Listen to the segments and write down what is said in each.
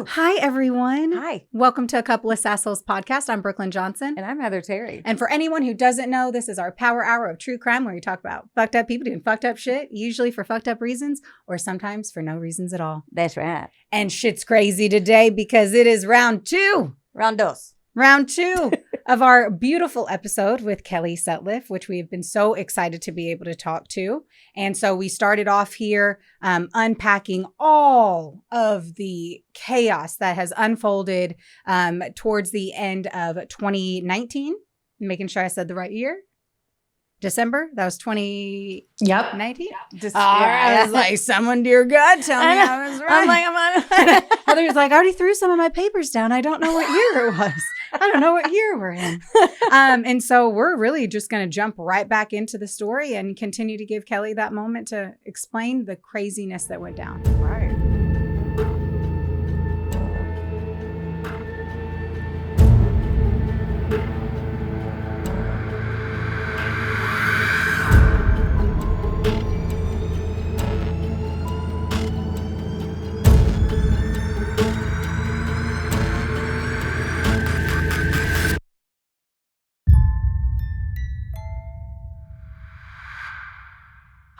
Hi, everyone. Hi. Welcome to A Couple of Sassholes podcast. I'm Brooklyn Johnson. And I'm Heather Terry. And for anyone who doesn't know, this is our power hour of true crime where we talk about fucked up people doing fucked up shit, usually for fucked up reasons or sometimes for no reasons at all. That's right. And shit's crazy today because it is round two. Round two of our beautiful episode with Kelly Sutliff, which we've been so excited to be able to talk to. And so we started off here unpacking all of the chaos that has unfolded towards the end of 2019. Making sure I said the right year. December? That was 2019? Yep. I was like, someone, dear God, tell me I was right. I'm like, Heather's like, I already threw some of my papers down. I don't know what year it was. I don't know what year we're in. And so we're really just going to jump right back into the story and continue to give Kelly that moment to explain the craziness that went down.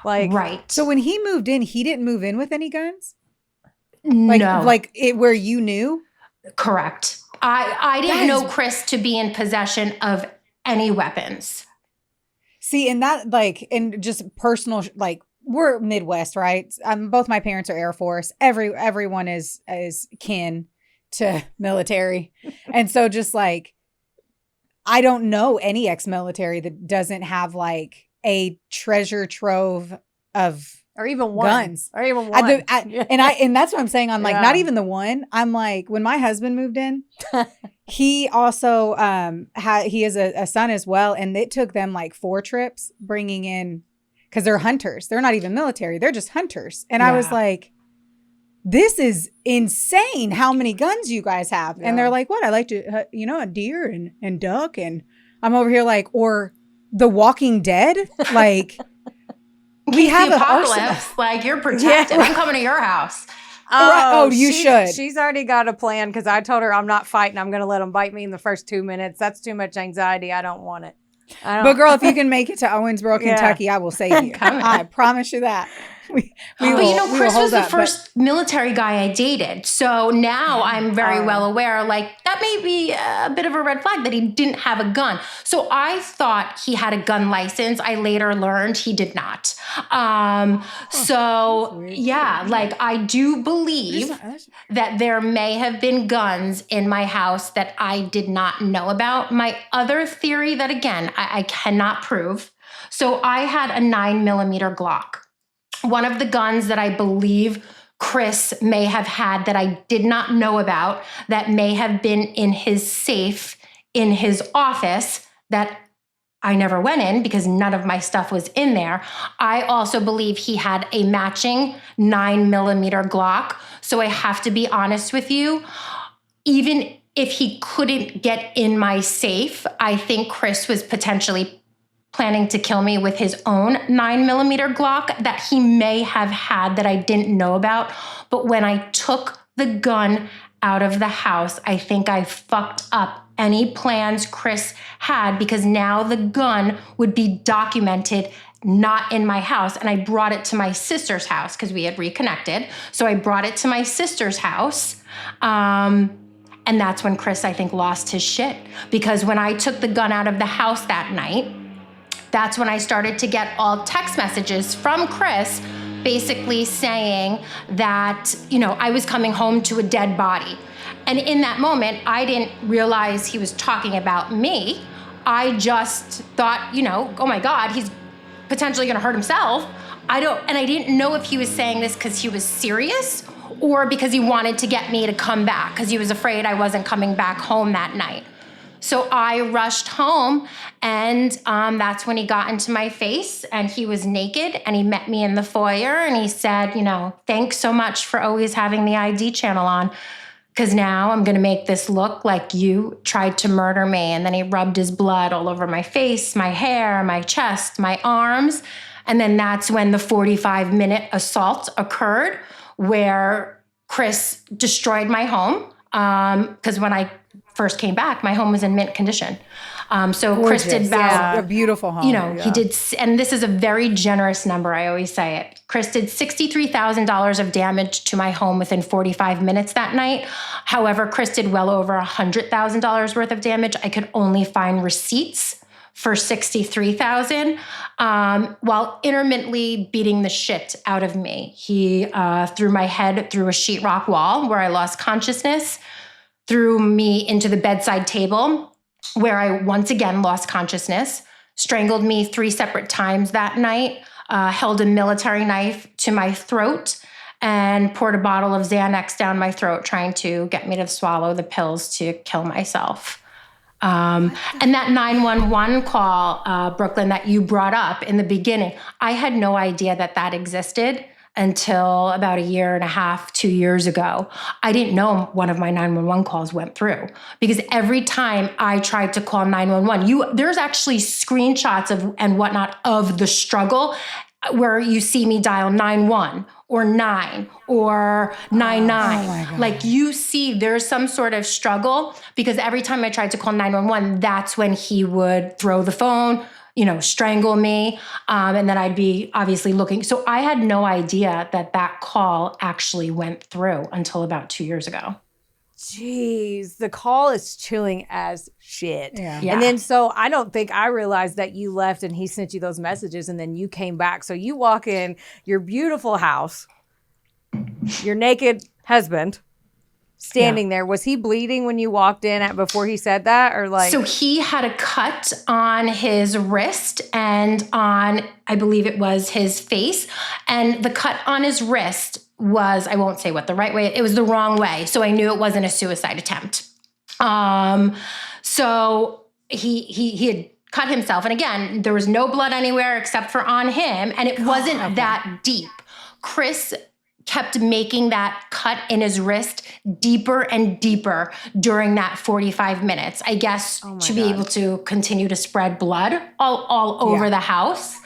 Right. Right. So when he moved in, he didn't move in with any guns? No. Like it where you knew? Correct. I didn't know Chris to be in possession of any weapons. See, and that and just personal, we're Midwest, right? Both my parents are Air Force. Everyone is kin to military. And so just I don't know any ex-military that doesn't have a treasure trove of or even one guns or even one. And that's what I'm saying. I'm not Yeah. even the one. I'm like, when my husband moved in, he also he has a son as well. And it took them 4 trips bringing in, because they're hunters. They're not even military. They're just hunters. And I was like, this is insane how many guns you guys have. Yeah. And they're like, what? I like to, a deer and duck. And I'm over here or The Walking Dead. We have the an arsenal. apocalypse. You're protected. I'm coming to your house. You should. She's already got a plan because I told her I'm not fighting. I'm going to let them bite me in the first 2 minutes. That's too much anxiety. I don't want it. But girl, if you can make it to Owensboro, Kentucky, I will save you. I promise you that. But Chris was the first military guy I dated. So now I'm very well aware, that may be a bit of a red flag that he didn't have a gun. So I thought he had a gun license. I later learned he did not. I do believe that there may have been guns in my house that I did not know about. My other theory that, again, I cannot prove. So I had a 9mm Glock. One of the guns that I believe Chris may have had that I did not know about, that may have been in his safe in his office that I never went in because none of my stuff was in there. I also believe he had a matching 9mm Glock. So I have to be honest with you, even if he couldn't get in my safe, I think Chris was potentially planning to kill me with his own 9mm Glock that he may have had that I didn't know about. But when I took the gun out of the house, I think I fucked up any plans Chris had, because now the gun would be documented not in my house. And I brought it to my sister's house because we had reconnected. So I brought it to my sister's house. And that's when Chris, I think, lost his shit. Because when I took the gun out of the house that night, that's when I started to get all text messages from Chris basically saying that, I was coming home to a dead body. And in that moment, I didn't realize he was talking about me. I just thought, oh my God, he's potentially gonna hurt himself. I didn't know if he was saying this because he was serious or because he wanted to get me to come back because he was afraid I wasn't coming back home that night. So I rushed home, and that's when he got into my face, and he was naked, and he met me in the foyer, and he said, thanks so much for always having the ID channel on, because now I'm going to make this look like you tried to murder me. And then he rubbed his blood all over my face, my hair, my chest, my arms. And then that's when the 45-minute assault occurred, where Chris destroyed my home because when I first came back, my home was in mint condition. So Gorgeous. Chris did about, a beautiful home. he did, and this is a very generous number. I always say it. Chris did $63,000 of damage to my home within 45 minutes that night. However, Chris did well over $100,000 worth of damage. I could only find receipts for $63,000 while intermittently beating the shit out of me. He threw my head through a sheetrock wall where I lost consciousness, threw me into the bedside table where I once again lost consciousness, strangled me 3 separate times that night, held a military knife to my throat, and poured a bottle of Xanax down my throat, trying to get me to swallow the pills to kill myself. And that 911 call, Brooklyn, that you brought up in the beginning, I had no idea that existed until about 1.5 to 2 years ago. I didn't know one of my 911 calls went through because every time I tried to call 911, there's actually screenshots of and whatnot of the struggle where you see me dial 91 or 9 or 99. Like you see there's some sort of struggle because every time I tried to call 911, that's when he would throw the phone, strangle me. And then I'd be obviously looking. So I had no idea that call actually went through until about 2 years ago. Jeez, the call is chilling as shit. Yeah. And then so I don't think I realized that you left and he sent you those messages and then you came back. So you walk in your beautiful house, your naked husband standing there. Was he bleeding when you walked in before he said that or like? So he had a cut on his wrist and on, I believe it was his face. And the cut on his wrist was, I won't say what the right way, it was the wrong way. So I knew it wasn't a suicide attempt. So he had cut himself. And again, there was no blood anywhere except for on him. And it wasn't that deep. Chris kept making that cut in his wrist deeper and deeper during that 45 minutes, I guess, to be able to continue to spread blood all over the house.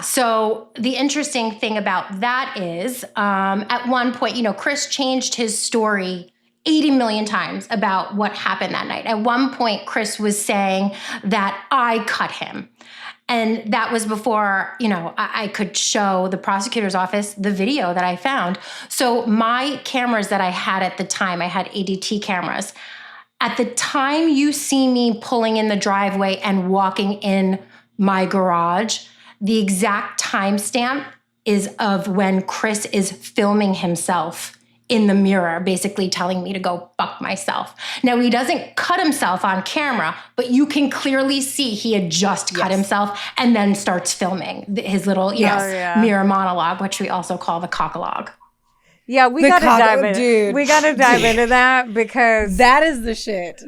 So the interesting thing about that is at one point, Chris changed his story 80 million times about what happened that night. At one point, Chris was saying that I cut him. And that was before, I could show the prosecutor's office the video that I found. So my cameras that I had at the time, I had ADT cameras. At the time you see me pulling in the driveway and walking in my garage, the exact timestamp is of when Chris is filming himself in the mirror, basically telling me to go fuck myself. Now, he doesn't cut himself on camera, but you can clearly see he had just cut himself and then starts filming his little mirror monologue, which we also call the cockalogue. Yeah, we gotta dive in. Dude. We gotta dive into that because that is the shit.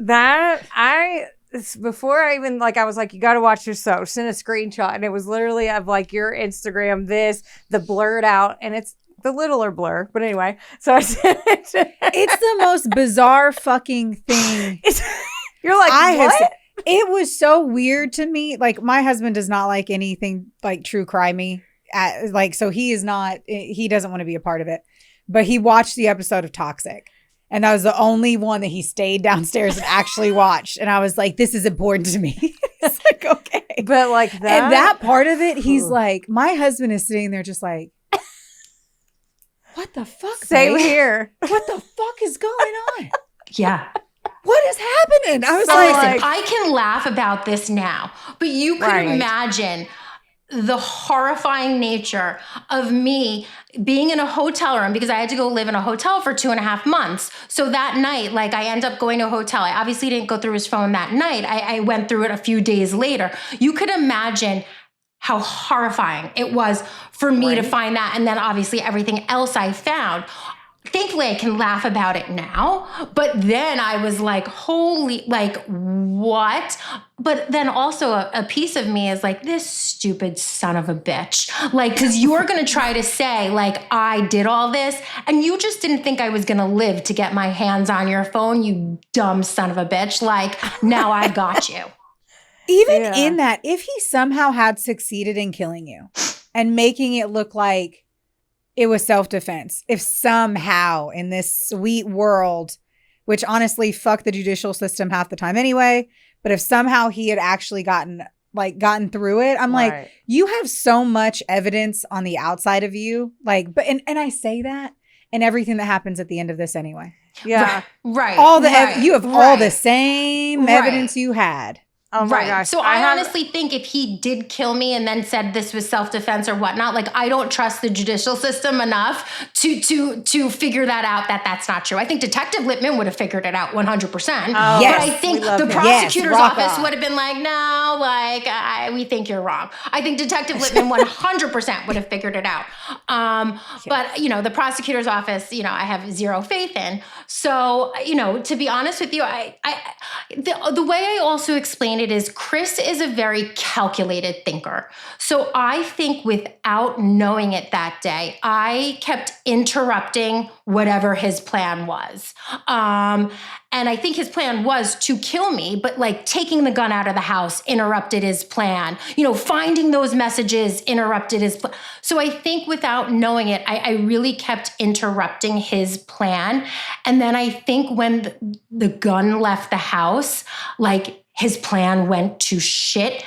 Before I even I was like, you got to watch this. So send a screenshot, and it was literally of your Instagram, the blurred out, and it's the littler blur. But anyway, so I sent it. It's the most bizarre fucking thing. You're like, what? It was so weird to me. Like, my husband does not like anything true crimey. So he doesn't want to be a part of it. But he watched the episode of Toxic. And that was the only one that he stayed downstairs and actually watched. And I was like, this is important to me. It's like, okay. But that. And that part of it, he's like, my husband is sitting there just like, what the fuck? Same here. What the fuck is going on? Yeah. What is happening? I was listen, I can laugh about this now, but you could imagine the horrifying nature of me being in a hotel room because I had to go live in a hotel for 2.5 months. So that night, I end up going to a hotel. I obviously didn't go through his phone that night. I went through it a few days later. You could imagine how horrifying it was for me to find that. And then obviously everything else I found. Thankfully, I can laugh about it now. But then I was like, holy, what? But then also a piece of me is like, this stupid son of a bitch. Because you're going to try to say, I did all this. And you just didn't think I was going to live to get my hands on your phone, you dumb son of a bitch. Now I got you. Even in that, if he somehow had succeeded in killing you and making it look like it was self-defense. If somehow in this sweet world, which honestly, fuck the judicial system half the time anyway, but if somehow he had actually gotten through it, I'm like, you have so much evidence on the outside of you. Like, but, and I say that and everything that happens at the end of this anyway. Yeah. Right. All the, you have all the same evidence you had. Oh my gosh. So I honestly think if he did kill me and then said this was self-defense or whatnot, like I don't trust the judicial system enough to figure that out that that's not true. I think Detective Lippman would have figured it out 100%. But I think the prosecutor's office would have been like, no, like we think you're wrong. I think Detective Lippman 100% would have figured it out. But, you know, the prosecutor's office, you know, I have zero faith in. So, you know, to be honest with you, the way I also explain it is Chris is a very calculated thinker. So I think without knowing it that day, I kept interrupting whatever his plan was. And I think his plan was to kill me, but like taking the gun out of the house interrupted his plan. You know, finding those messages interrupted his plan. So I think without knowing it, I really kept interrupting his plan. And then I think when the gun left the house, like his plan went to shit.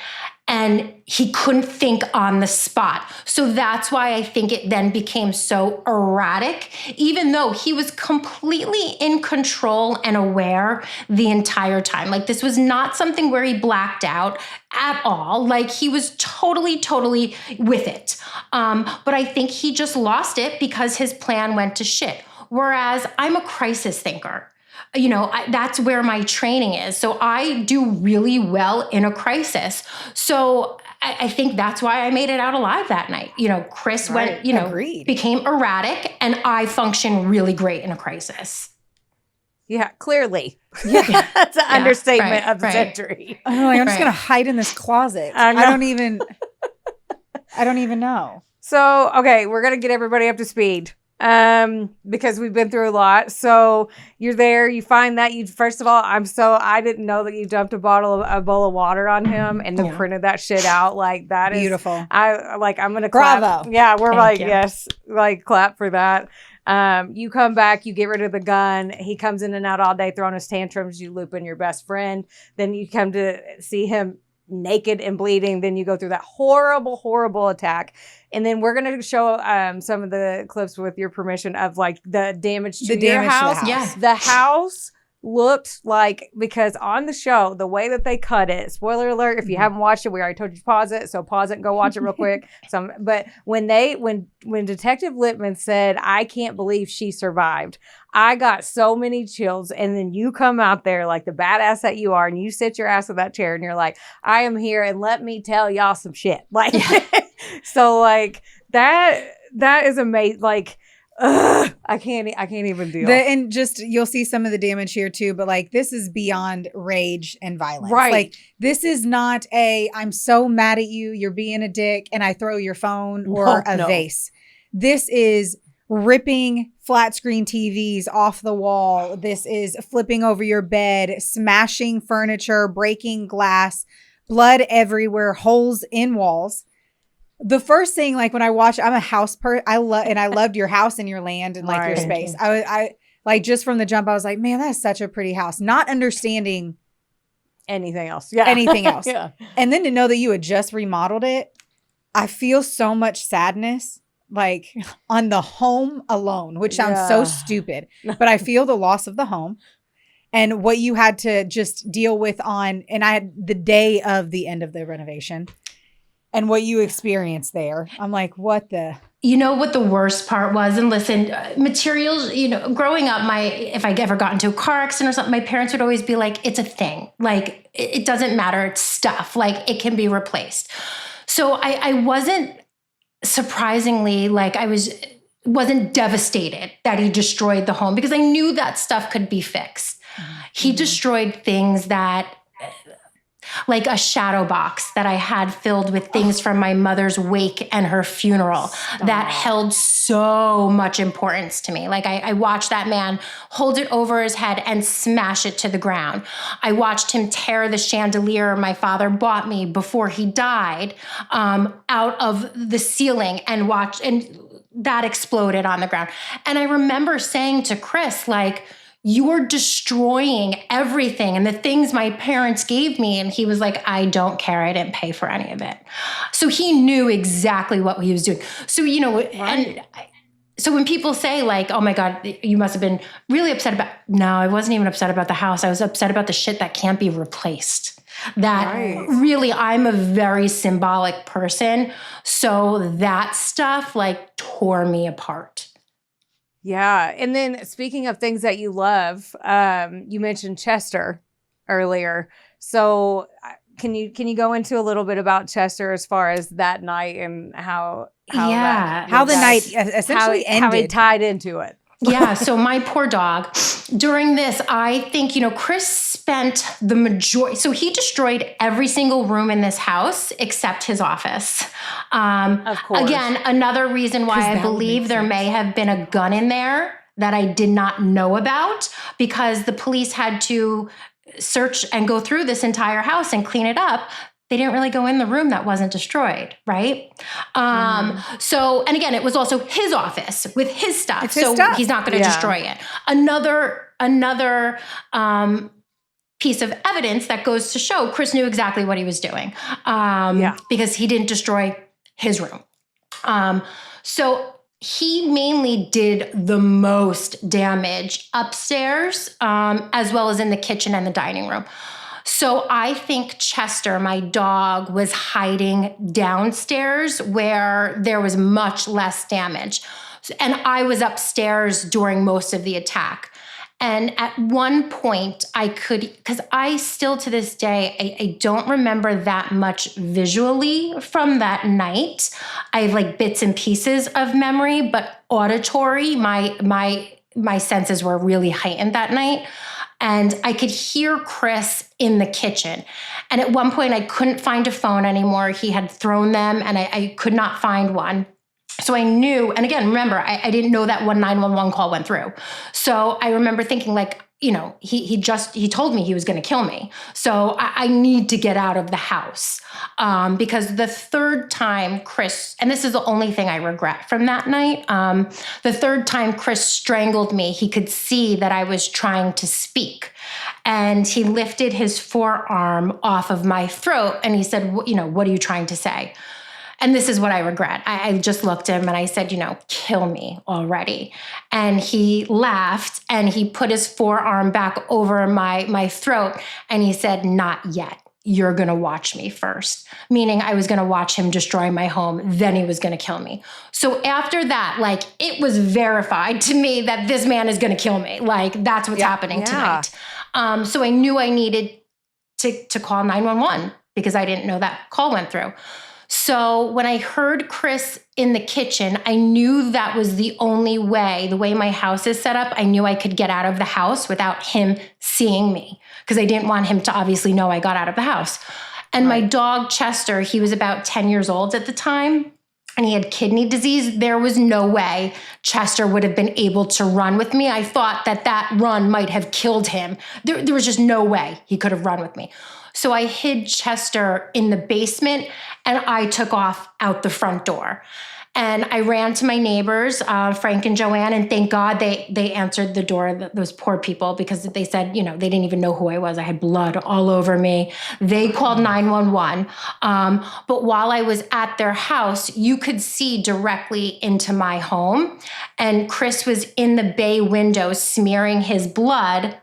And he couldn't think on the spot. So that's why I think it then became so erratic, even though he was completely in control and aware the entire time. Like this was not something where he blacked out at all. Like he was totally with it. But I think he just lost it because his plan went to shit. Whereas I'm a crisis thinker. You know, that's where my training is. So I do really well in a crisis. So I think that's why I made it out alive that night. You know, Chris went, you know, became erratic, and I function really great in a crisis. Yeah, clearly. Yeah. That's an understatement of the century. Oh, I'm just going to hide in this closet. I don't even know. So, okay, we're going to get everybody up to speed. Because we've been through a lot. So you're there, you find that first of all, I didn't know that you dumped a bowl of water on him and then printed that shit out. Like that beautiful. I'm going to clap. Bravo. Yeah. We're yes, like clap for that. You come back, you get rid of the gun. He comes in and out all day throwing his tantrums. You loop in your best friend. Then you come to see him naked and bleeding. Then you go through that horrible attack. And then we're going to show some of the clips with your permission of like the damage to your house. Yeah. The house looked like, because on the show, the way that they cut it, spoiler alert, if you haven't watched it, we already told you to pause it. So pause it and go watch it real quick. But when Detective Lippman said, I can't believe she survived, I got so many chills. And then you come out there like the badass that you are, and you sit your ass in that chair and you're like, I am here and let me tell y'all some shit. Like, so like that is amazing. Like, I can't even deal. And just, you'll see some of the damage here too, but like this is beyond rage and violence. Right. Like this is not I'm so mad at you, you're being a dick, and I throw your phone or a vase. This is ripping flat screen TVs off the wall. This is flipping over your bed, smashing furniture, breaking glass, blood everywhere, holes in walls. The first thing, like when I watch, I'm a house person. I loved your house and your land and like your space. I like just from the jump, I was like, man, that's such a pretty house. Not understanding anything else. Yeah. Anything else. Yeah. And then to know that you had just remodeled it, I feel so much sadness, like on the home alone, which sounds so stupid, but I feel the loss of the home and what you had to just deal with and I had the day of the end of the renovation. And what you experienced there. I'm like, what the? You know what the worst part was? And listen, materials, you know, growing up, if I ever got into a car accident or something, my parents would always be like, it's a thing. Like, it doesn't matter. It's stuff. Like, it can be replaced. So I wasn't, surprisingly, like wasn't devastated that he destroyed the home because I knew that stuff could be fixed. He destroyed things that, like a shadow box that I had filled with things from my mother's wake and her funeral that held so much importance to me. Like I watched that man hold it over his head and smash it to the ground. I watched him tear the chandelier my father bought me before he died out of the ceiling and that exploded on the ground. And I remember saying to Chris, like, you're destroying everything and the things my parents gave me. And he was like, I don't care. I didn't pay for any of it. So he knew exactly what he was doing. So, and so when people say like, oh my God, you must have been really upset about, no, I wasn't even upset about the house. I was upset about the shit that can't be replaced. That really, I'm a very symbolic person. So that stuff like tore me apart. Yeah. And then speaking of things that you love, you mentioned Chester earlier. So can you go into a little bit about Chester as far as that night and how the night essentially ended. How it tied into it? Yeah. So my poor dog, during this, I think, Chris spent the majority. So he destroyed every single room in this house except his office. Of course. Again, another reason why I believe there may have been a gun in there that I did not know about, because the police had to search and go through this entire house and clean it up. They didn't really go in the room that wasn't destroyed, right? So, and again, it was also his office with his stuff. It's his stuff. He's not going to destroy it. Another piece of evidence that goes to show Chris knew exactly what he was doing, because he didn't destroy his room. So he mainly did the most damage upstairs, as well as in the kitchen and the dining room. So I think Chester, my dog, was hiding downstairs where there was much less damage. And I was upstairs during most of the attack. And at one point because I still to this day, I don't remember that much visually from that night. I have like bits and pieces of memory, but auditory, my senses were really heightened that night. And I could hear Chris in the kitchen. And at one point, I couldn't find a phone anymore. He had thrown them, and I could not find one. So I knew, and again, remember, I didn't know that one 911 call went through. So I remember thinking like, he told me he was going to kill me. So I need to get out of the house. Because the third time Chris, and this is the only thing I regret from that night, the third time Chris strangled me, he could see that I was trying to speak. And he lifted his forearm off of my throat and he said, what are you trying to say? And this is what I regret. I just looked at him and I said, kill me already. And he laughed and he put his forearm back over my throat and he said, not yet. You're going to watch me first. Meaning I was going to watch him destroy my home. Then he was going to kill me. So after that, like it was verified to me that this man is going to kill me. Like that's what's happening tonight. So I knew I needed to call 911 because I didn't know that call went through. So when I heard Chris in the kitchen, I knew that was the only way, the way my house is set up, I knew I could get out of the house without him seeing me because I didn't want him to obviously know I got out of the house. And my dog, Chester, he was about 10 years old at the time and he had kidney disease. There was no way Chester would have been able to run with me. I thought that run might have killed him. There was just no way he could have run with me. So I hid Chester in the basement and I took off out the front door. And I ran to my neighbors, Frank and Joanne, and thank God they answered the door, those poor people, because they said, they didn't even know who I was. I had blood all over me. They called 911. But while I was at their house, you could see directly into my home. And Chris was in the bay window smearing his blood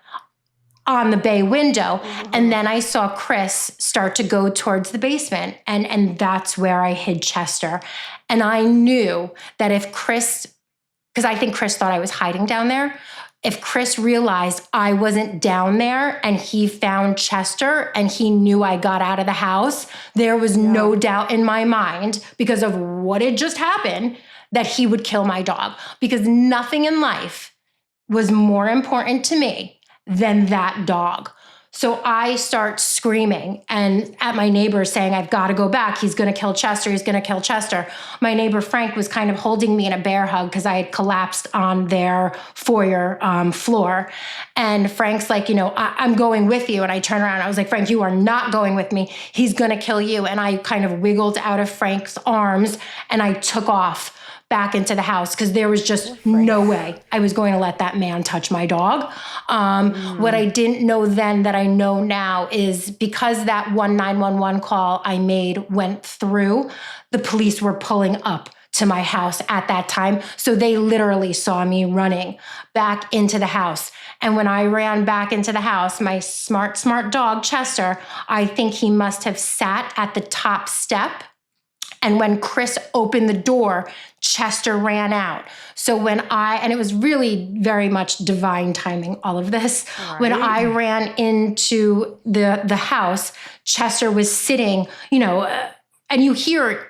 on the bay window. Mm-hmm. And then I saw Chris start to go towards the basement. And that's where I hid Chester. And I knew that if Chris, because I think Chris thought I was hiding down there, if Chris realized I wasn't down there and he found Chester and he knew I got out of the house, there was no doubt in my mind because of what had just happened that he would kill my dog. Because nothing in life was more important to me than that dog. So I start screaming and at my neighbor saying, I've got to go back. He's going to kill Chester. He's going to kill Chester. My neighbor Frank was kind of holding me in a bear hug because I had collapsed on their foyer floor. And Frank's like, I'm going with you. And I turned around and I was like, Frank, you are not going with me. He's going to kill you. And I kind of wiggled out of Frank's arms and I took off back into the house because there was just no way I was going to let that man touch my dog. What I didn't know then that I know now is because that 911 call I made went through, the police were pulling up to my house at that time. So they literally saw me running back into the house. And when I ran back into the house, my smart dog, Chester, I think he must have sat at the top step. And when Chris opened the door, Chester ran out. So and it was really very much divine timing, all of this. Right. When I ran into the house, Chester was sitting, and you hear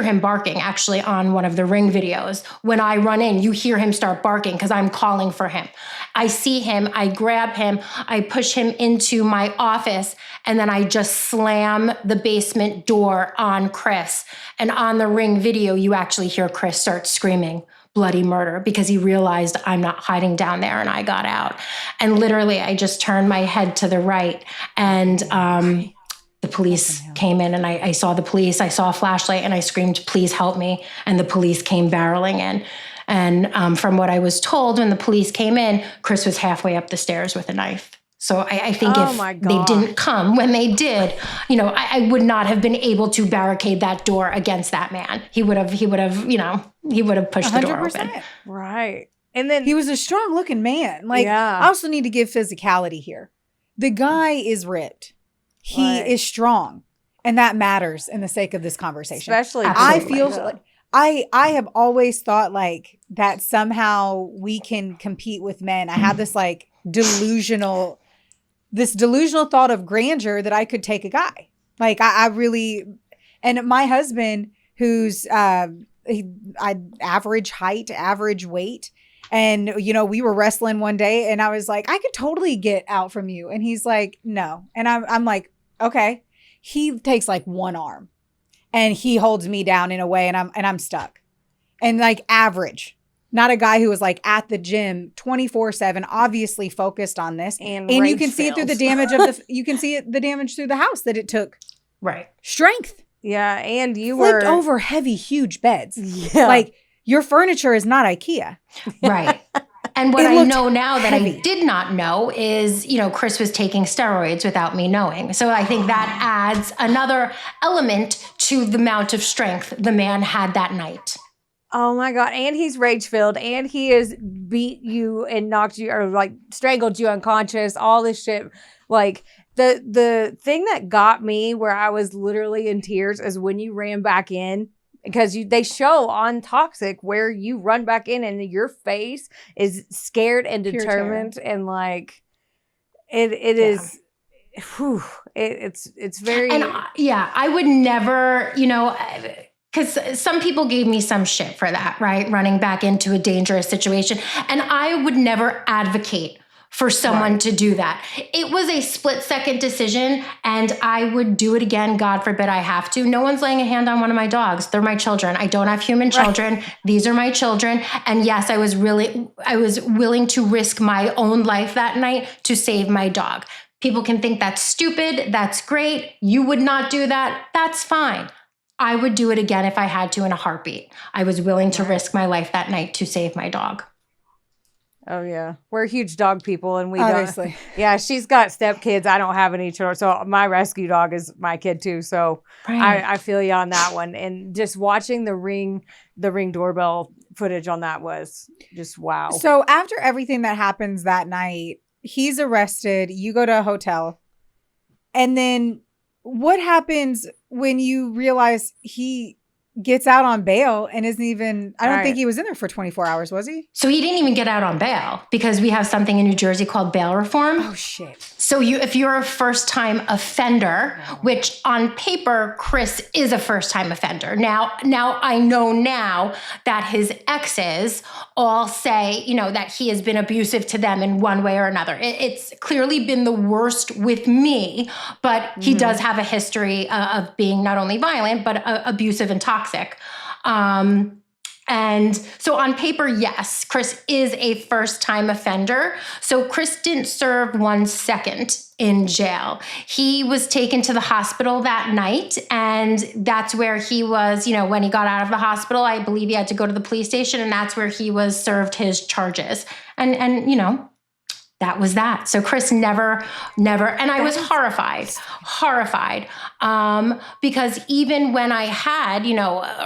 him barking actually on one of the Ring videos. When I run in, you hear him start barking because I'm calling for him. I see him, I grab him, I push him into my office, and then I just slam the basement door on Chris. And on the Ring video, you actually hear Chris start screaming bloody murder because he realized I'm not hiding down there and I got out. And literally, I just turned my head to the right and the police came in and I saw the police. I saw a flashlight and I screamed, please help me. And the police came barreling in. And from what I was told, when the police came in, Chris was halfway up the stairs with a knife. So I think if they didn't come when they did, I would not have been able to barricade that door against that man. He would have pushed 100%. The door open. Right. And then he was a strong looking man. I also need to give physicality here. The guy is ripped. He is strong. And that matters in the sake of this conversation. Especially. I feel like I have always thought that somehow we can compete with men. I had this delusional thought of grandeur that I could take a guy. I really, and my husband who's average height, average weight. And, we were wrestling one day and I was like, I could totally get out from you. And he's like, no. And I'm like, okay. He takes one arm and he holds me down in a way and I'm stuck. And average, not a guy who was at the gym 24/7, obviously focused on this. And you can see it through the damage the damage through the house that it took. Right. Strength. Yeah. And you flipped over heavy, huge beds. Yeah. Your furniture is not IKEA. Right. And what I know now that I did not know is, Chris was taking steroids without me knowing. So I think that adds another element to the amount of strength the man had that night. Oh my God. And he's rage-filled and he has beat you and knocked you or strangled you unconscious, all this shit. The thing that got me where I was literally in tears is when you ran back in. Because they show on Toxic where you run back in and your face is scared and determined and it is, it's very. And I would never, because some people gave me some shit for that, right? Running back into a dangerous situation. And I would never advocate for someone to do that. It was a split-second decision, and I would do it again. God forbid I have to. No one's laying a hand on one of my dogs. They're my children. I don't have human children. Right. These are my children. And yes, I was willing to risk my own life that night to save my dog. People can think that's stupid. That's great. You would not do that. That's fine. I would do it again if I had to in a heartbeat. I was willing to risk my life that night to save my dog. Oh, yeah. We're huge dog people and we obviously. Don't. Yeah, she's got stepkids. I don't have any children. So my rescue dog is my kid too. So I feel you on that one. And just watching the ring doorbell footage on that was just wow. So after everything that happens that night, he's arrested. You go to a hotel. And then what happens when you realize he gets out on bail and isn't even, I don't think he was in there for 24 hours, was he? So he didn't even get out on bail because we have something in New Jersey called bail reform. Oh, shit. So if you're a first-time offender, which on paper, Chris is a first-time offender. Now I know now that his exes all say, that he has been abusive to them in one way or another. It's clearly been the worst with me, but he does have a history of being not only violent, but abusive and toxic. And so on paper, yes, Chris is a first-time offender. So Chris didn't serve 1 second in jail. He was taken to the hospital that night, and that's where he was, when he got out of the hospital, I believe he had to go to the police station, and that's where he was served his charges. And that was that. So Chris never, and I was horrified, because even when I had,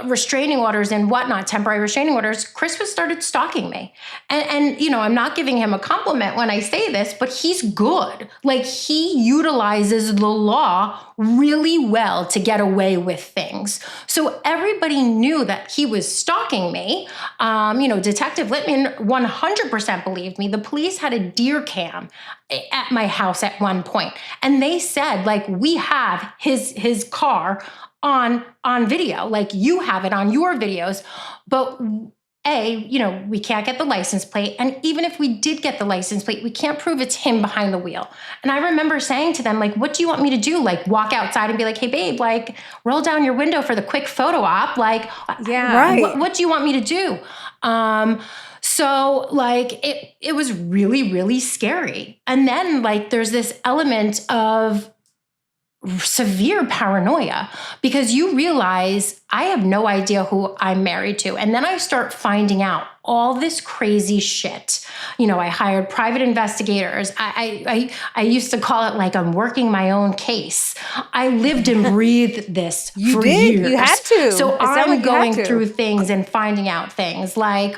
restraining orders and whatnot, temporary restraining orders, Chris started stalking me. And, I'm not giving him a compliment when I say this, but he's good. Like, he utilizes the law really well to get away with things. So everybody knew that he was stalking me. Detective Littman 100% believed me. The police had a deer cam at my house at one point, and they said, like, we have his car on video, like, you have it on your videos, but we can't get the license plate. And even if we did get the license plate, we can't prove it's him behind the wheel. And I remember saying to them, like, what do you want me to do? Like, walk outside and be like, hey, babe, like, roll down your window for the quick photo op. Like, yeah, right. What do you want me to do? So like, it was really, really scary. And then, like, there's this element of severe paranoia, because you realize I have no idea who I'm married to. And then I start finding out all this crazy shit. I hired private investigators. I used to call it like I'm working my own case. I lived and breathed this for years. You had to. So I'm going through things and finding out things like,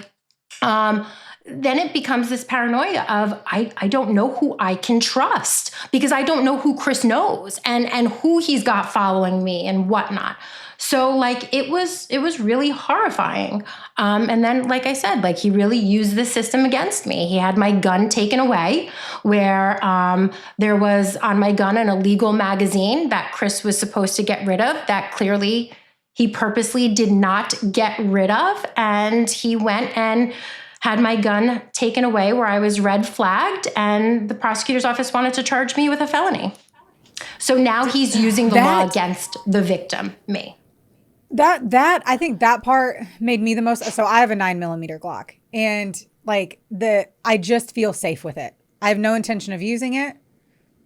then it becomes this paranoia of I don't know who I can trust, because I don't know who Chris knows and who he's got following me and whatnot. So like, it was really horrifying. And then, like I said, like, he really used the system against me. He had my gun taken away, where there was on my gun an illegal magazine that Chris was supposed to get rid of, that clearly he purposely did not get rid of. And he went and had my gun taken away, where I was red flagged, and the prosecutor's office wanted to charge me with a felony. So now he's using the law against the victim, me. That I think that part made me the most. So I have a 9mm Glock, and like, I just feel safe with it. I have no intention of using it.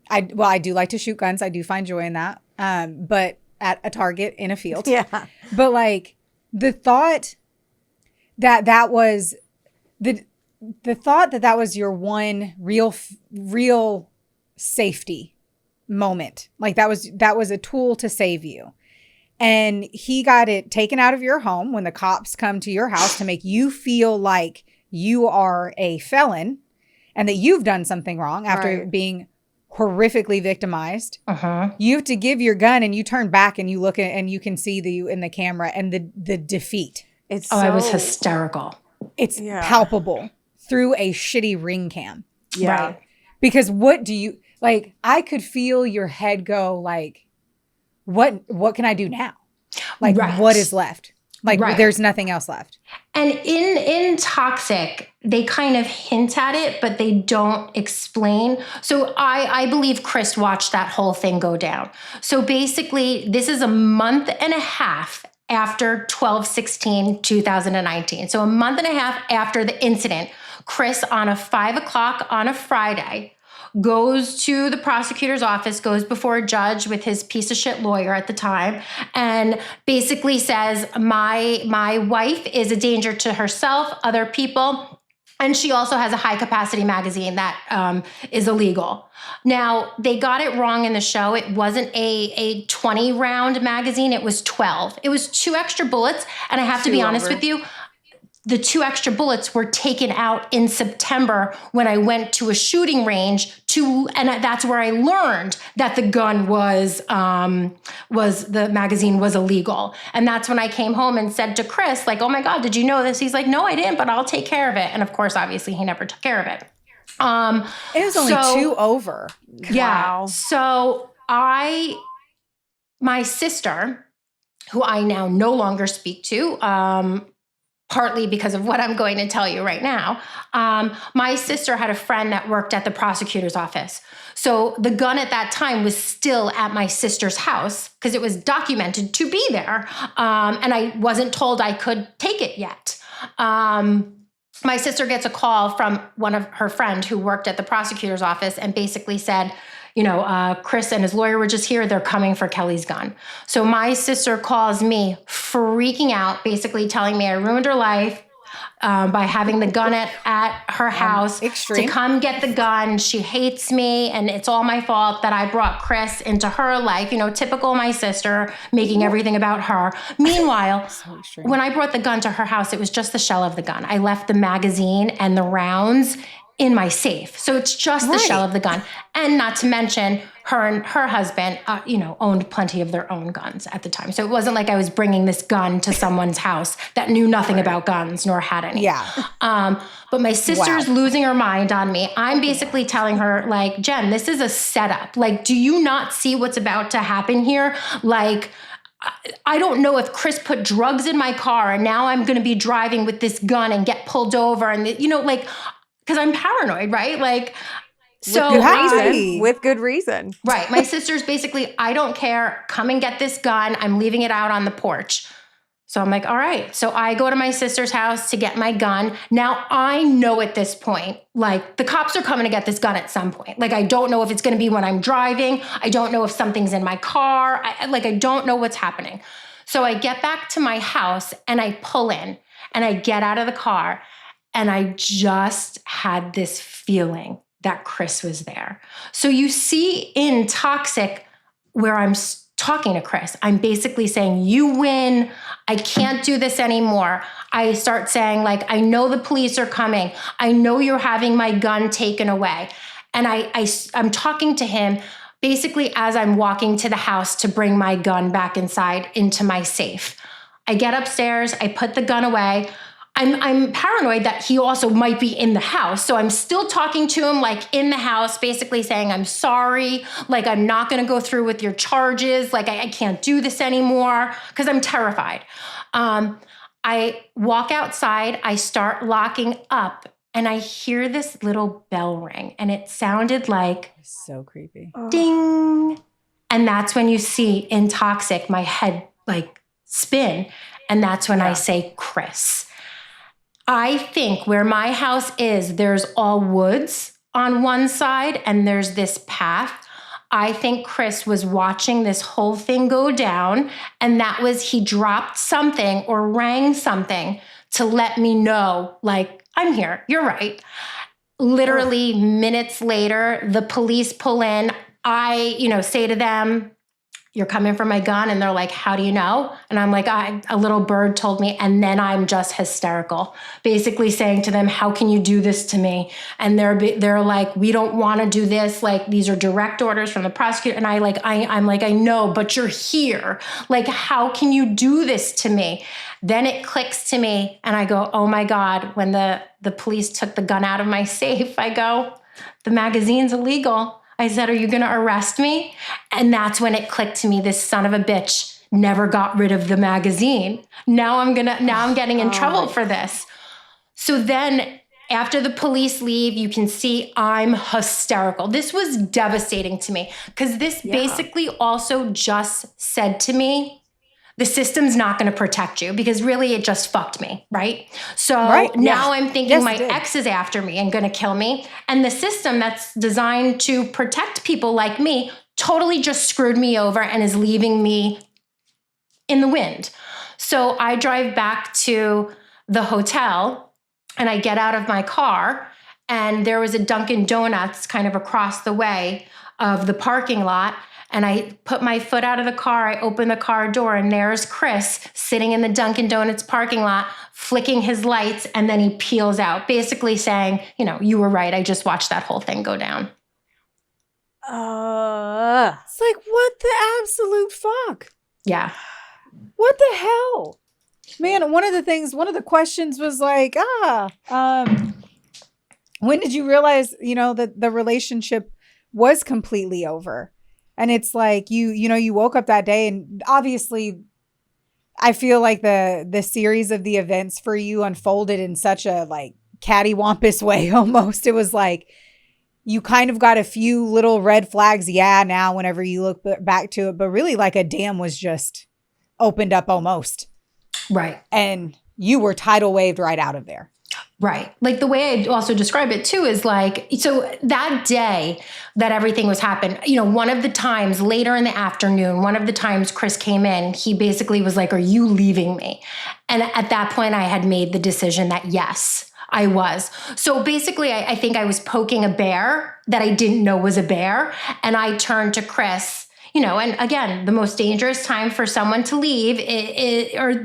I do like to shoot guns. I do find joy in that. But at a target in a field. Yeah. But like, the thought that was the thought that was your one real safety moment. Like, that was a tool to save you. And he got it taken out of your home when the cops come to your house to make you feel like you are a felon and that you've done something wrong after being horrifically victimized. You have to give your gun, and you turn back and you look at, and you can see you in the camera, and the defeat. I was hysterical. It's palpable through a shitty ring cam. Yeah. Right? Because what do you, like, I could feel your head go like, what can I do now? Like, what is left? Like, there's nothing else left. And in Toxic, they kind of hint at it, but they don't explain. So I believe Chris watched that whole thing go down. So basically, this is a month and a half after 12/16/2019. So a month and a half after the incident, Chris, on a 5 o'clock on a Friday, goes to the prosecutor's office, goes before a judge with his piece of shit lawyer at the time, and basically says, my wife is a danger to herself, other people, and she also has a high capacity magazine that is illegal. Now, they got it wrong in the show. It wasn't a 20 round magazine. It was 12. It was 2 extra bullets. And I have to be honest with you, the 2 extra bullets were taken out in September when I went to a shooting range and that's where I learned that the gun the magazine was illegal. And that's when I came home and said to Chris, like, oh my God, did you know this? He's like, no, I didn't, but I'll take care of it. And of course, obviously he never took care of it. It was only 2 over. Yeah. Wow. So my sister, who I now no longer speak to, partly because of what I'm going to tell you right now. My sister had a friend that worked at the prosecutor's office. So the gun at that time was still at my sister's house because it was documented to be there. And I wasn't told I could take it yet. My sister gets a call from one of her friend who worked at the prosecutor's office and basically said, Chris and his lawyer were just here. They're coming for Kelly's gun. So my sister calls me freaking out, basically telling me I ruined her life by having the gun at her house extreme. to come get the gun. She hates me and it's all my fault that I brought Chris into her life. Typical my sister, making everything about her. Meanwhile, when I brought the gun to her house, it was just the shell of the gun. I left the magazine and the rounds in my safe. So it's just the shell of the gun. And not to mention her and her husband, owned plenty of their own guns at the time. So it wasn't like I was bringing this gun to someone's house that knew nothing about guns nor had any. Yeah. But my sister's losing her mind on me. I'm basically telling her, like, Jen, this is a setup. Like, do you not see what's about to happen here? Like, I don't know if Chris put drugs in my car and now I'm going to be driving with this gun and get pulled over and, because I'm paranoid, right? Like, so with good reason. Right. My sister's basically, I don't care. Come and get this gun. I'm leaving it out on the porch. So I'm like, all right. So I go to my sister's house to get my gun. Now I know at this point, like the cops are coming to get this gun at some point. Like, I don't know if it's going to be when I'm driving. I don't know if something's in my car. I don't know what's happening. So I get back to my house and I pull in and I get out of the car. And I just had this feeling that Chris was there. So you see in Toxic where I'm talking to Chris, I'm basically saying, you win. I can't do this anymore. I start saying, like, I know the police are coming. I know you're having my gun taken away. And I'm talking to him basically as I'm walking to the house to bring my gun back inside into my safe. I get upstairs. I put the gun away. I'm paranoid that he also might be in the house. So I'm still talking to him like in the house, basically saying, I'm sorry. Like, I'm not going to go through with your charges. Like, I can't do this anymore because I'm terrified. I walk outside. I start locking up and I hear this little bell ring and it sounded like so creepy. Ding. And that's when you see in Toxic, my head like spin. And that's when I say, Chris. I think where my house is, there's all woods on one side and there's this path. I think Chris was watching this whole thing go down and that was he dropped something or rang something to let me know, like, I'm here. You're right. Literally minutes later, the police pull in. I, say to them, you're coming for my gun. And they're like, how do you know? And I'm like, a little bird told me. And then I'm just hysterical, basically saying to them, how can you do this to me? And they're like, we don't want to do this. Like, these are direct orders from the prosecutor. And I'm like, I know, but you're here. Like, how can you do this to me? Then it clicks to me and I go, oh my God, when the police took the gun out of my safe, I go, the magazine's illegal. I said, are you going to arrest me? And that's when it clicked to me, this son of a bitch never got rid of the magazine. Now I'm getting in trouble for this. So then after the police leave, you can see I'm hysterical. This was devastating to me because this basically also just said to me, the system's not going to protect you because really it just fucked me, right? So now I'm thinking my ex is after me and going to kill me. And the system that's designed to protect people like me totally just screwed me over and is leaving me in the wind. So I drive back to the hotel and I get out of my car and there was a Dunkin' Donuts kind of across the way of the parking lot. And I put my foot out of the car, I open the car door, and there's Chris sitting in the Dunkin' Donuts parking lot, flicking his lights, and then he peels out, basically saying, you were right, I just watched that whole thing go down. It's like, what the absolute fuck? Yeah. What the hell? Man, one of the questions was like, when did you realize, that the relationship was completely over? And it's like, you woke up that day and obviously I feel like the series of the events for you unfolded in such a like cattywampus way almost. It was like you kind of got a few little red flags. Yeah. Now, whenever you look back to it, but really like a dam was just opened up almost. Right. And you were tidal waved right out of there. Right. Like the way I also describe it too is like, so that day that everything was happening, one of the times later in the afternoon, one of the times Chris came in, he basically was like, "Are you leaving me?" And at that point I had made the decision that yes, I was. So basically I think I was poking a bear that I didn't know was a bear. And I turned to Chris, and again, the most dangerous time for someone to leave or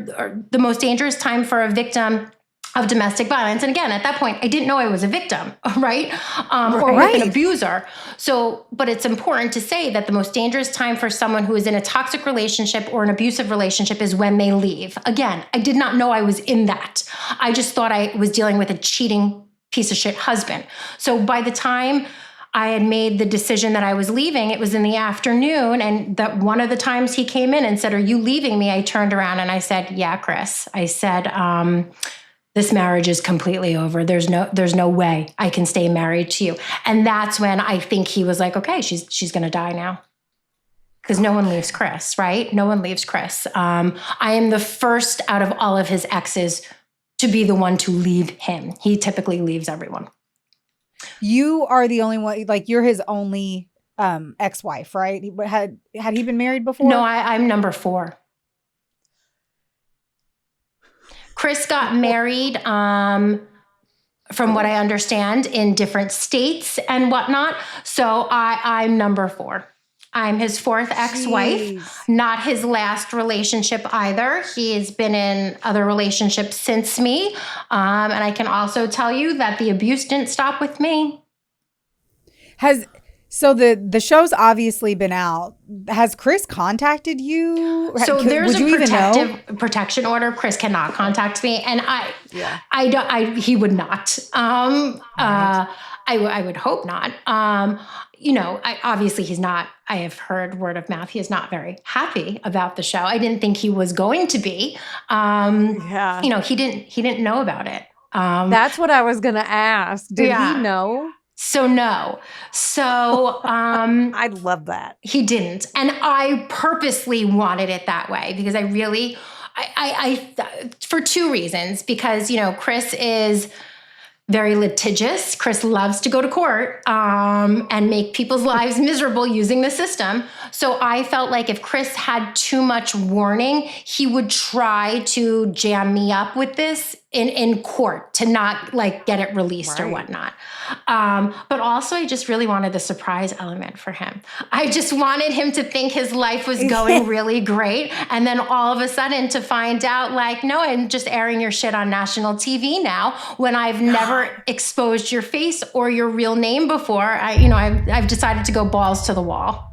the most dangerous time for a victim of domestic violence. And again, at that point, I didn't know I was a victim, right? Or an abuser. So, but it's important to say that the most dangerous time for someone who is in a toxic relationship or an abusive relationship is when they leave. Again, I did not know I was in that. I just thought I was dealing with a cheating piece of shit husband. So by the time I had made the decision that I was leaving, it was in the afternoon. And that one of the times he came in and said, "Are you leaving me?" I turned around and I said, "Yeah, Chris." I said, "This marriage is completely over. There's no way I can stay married to you." And that's when I think he was like, "Okay, she's going to die now." Because no one leaves Chris, right? No one leaves Chris. I am the first out of all of his exes to be the one to leave him. He typically leaves everyone. You are the only one, like you're his only ex-wife, right? Had he been married before? No, I'm number 4. Chris got married, from what I understand, in different states and whatnot. So I'm number 4. I'm his 4th ex-wife, not his last relationship either. He's been in other relationships since me. And I can also tell you that the abuse didn't stop with me. So the show's obviously been out. Has Chris contacted you? So there's a protection order. Chris cannot contact me, and he would not. I would hope not. Obviously he's not. I have heard word of mouth. He is not very happy about the show. I didn't think he was going to be. He didn't know about it. That's what I was gonna ask. Did he know? So no. So I love that. He didn't. And I purposely wanted it that way because I really, for 2 reasons. Because, Chris is very litigious. Chris loves to go to court and make people's lives miserable using the system. So I felt like if Chris had too much warning, he would try to jam me up with this in court to not get it released or whatnot. But also I just really wanted the surprise element for him. I just wanted him to think his life was going really great. And then all of a sudden to find out no, I'm just airing your shit on national TV now when I've never exposed your face or your real name before. I've decided to go balls to the wall.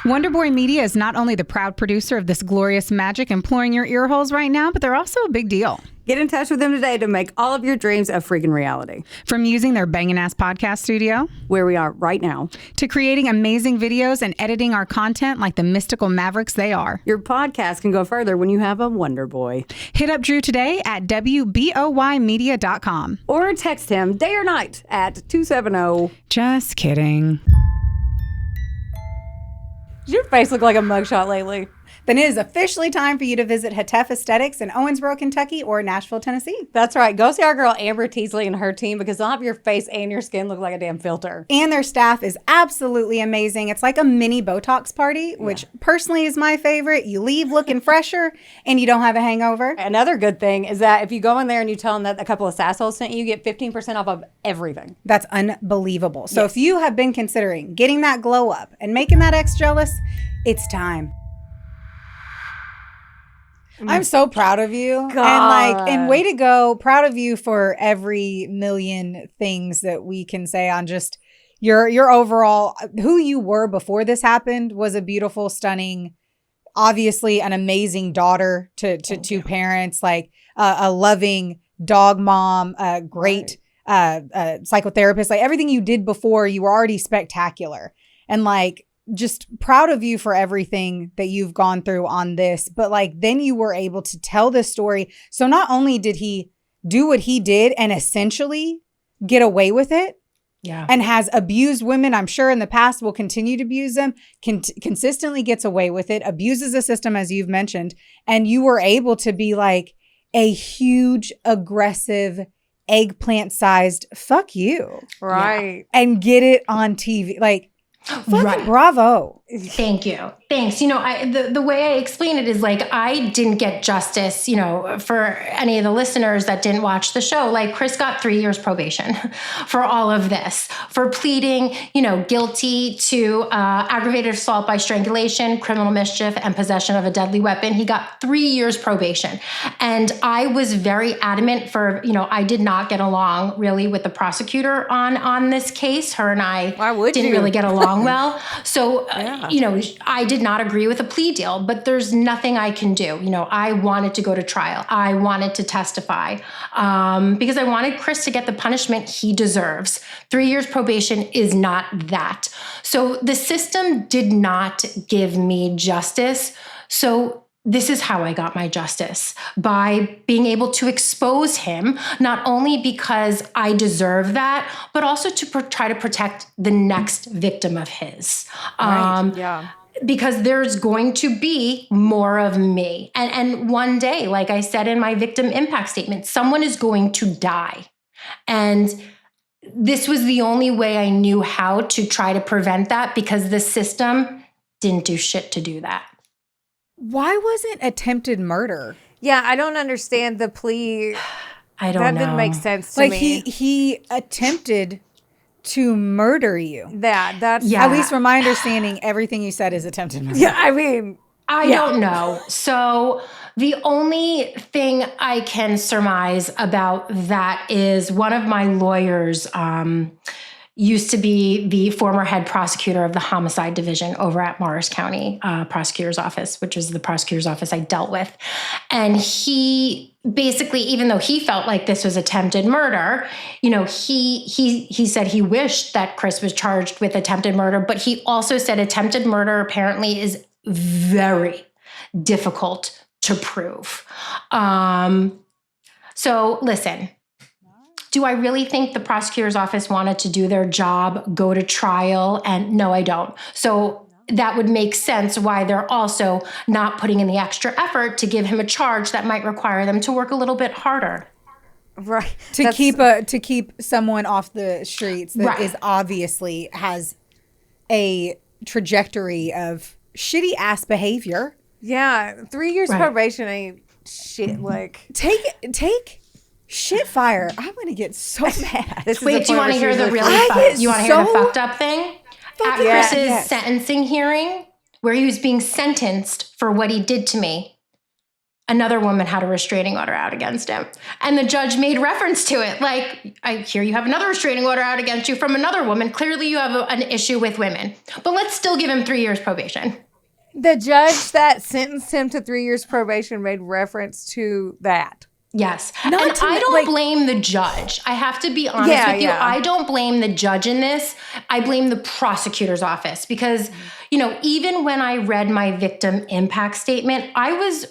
Wonderboy Media is not only the proud producer of this glorious magic imploring your ear holes right now, but they're also a big deal. Get in touch with them today to make all of your dreams a freaking reality. From using their bangin' ass podcast studio, where we are right now, to creating amazing videos and editing our content like the mystical mavericks they are. Your podcast can go further when you have a Wonder Boy. Hit up Drew today at WBOYmedia.com. Or text him day or night at 270. Just kidding. Does your face look like a mugshot lately? Then it is officially time for you to visit Hetef Aesthetics in Owensboro, Kentucky or Nashville, Tennessee. That's right. Go see our girl Amber Teasley and her team because they'll have your face and your skin look like a damn filter. And their staff is absolutely amazing. It's like a mini Botox party, which personally is my favorite. You leave looking fresher and you don't have a hangover. Another good thing is that if you go in there and you tell them that a couple of Sassholes sent you, you get 15% off of everything. That's unbelievable. So if you have been considering getting that glow up and making that ex jealous, it's time. I'm so proud of you. God. And way to go. Proud of you for every million things that we can say on just your overall, who you were before this happened was a beautiful, stunning, obviously an amazing daughter to 2 parents, a loving dog mom, a great psychotherapist, everything you did before, you were already spectacular. And just proud of you for everything that you've gone through on this, but then you were able to tell this story. So not only did he do what he did and essentially get away with it, and has abused women, I'm sure in the past will continue to abuse them, consistently gets away with it, abuses the system as you've mentioned, and you were able to be a huge, aggressive, eggplant-sized fuck you. Right. And get it on TV. Like, fucking Right. bravo. Thank you. Thanks. You know, the way I explain it is like, I didn't get justice, you know, for any of the listeners that didn't watch the show. Like, Chris got 3 years probation for all of this, for pleading, you know, guilty to aggravated assault by strangulation, criminal mischief, and possession of a deadly weapon. He got 3 years probation. And I was very adamant for, you know, I did not get along really with the prosecutor on this case. Her and I didn't really get along well. So, you know, I did not agree with a plea deal, but there's nothing I can do. You know, I wanted to go to trial. I wanted to testify because I wanted Chris to get the punishment he deserves. 3 years probation is not that. So the system did not give me justice. So this is how I got my justice, by being able to expose him, not only because I deserve that, but also to try to protect the next victim of his. Because there's going to be more of me. And one day, like I said in my victim impact statement, someone is going to die. And this was the only way I knew how to try to prevent that, because the system didn't do shit to do that. Why wasn't attempted murder? Yeah, I don't understand the plea. I don't know. That didn't make sense to me. Like, he attempted to murder you. That's At least from my understanding, everything you said is attempted murder. Yeah, I mean, I don't know. So the only thing I can surmise about that is one of my lawyers used to be the former head prosecutor of the homicide division over at Morris County Prosecutor's Office, which is the prosecutor's office I dealt with. And he basically, even though he felt like this was attempted murder, you know, he said he wished that Chris was charged with attempted murder, but he also said attempted murder apparently is very difficult to prove. So listen, do I really think the prosecutor's office wanted to do their job, go to trial? And no, I don't. So that would make sense why they're also not putting in the extra effort to give him a charge that might require them to work a little bit harder. right. To keep someone off the streets that is obviously has a trajectory of shitty ass behavior. Yeah, 3 years probation ain't shit. Like, Take shit fire. I'm gonna get so mad. Wait, do you want to hear the really you want to hear the fucked up thing? At Chris's sentencing hearing, where he was being sentenced for what he did to me, another woman had a restraining order out against him. And the judge made reference to it. Like, I hear you have another restraining order out against you from another woman. Clearly you have an issue with women. But let's still give him 3 years probation. the judge that sentenced him to 3 years probation made reference to that. Yes. And I don't blame the judge. I have to be honest with you. I don't blame the judge in this. I blame the prosecutor's office because, you know, even when I read my victim impact statement, I was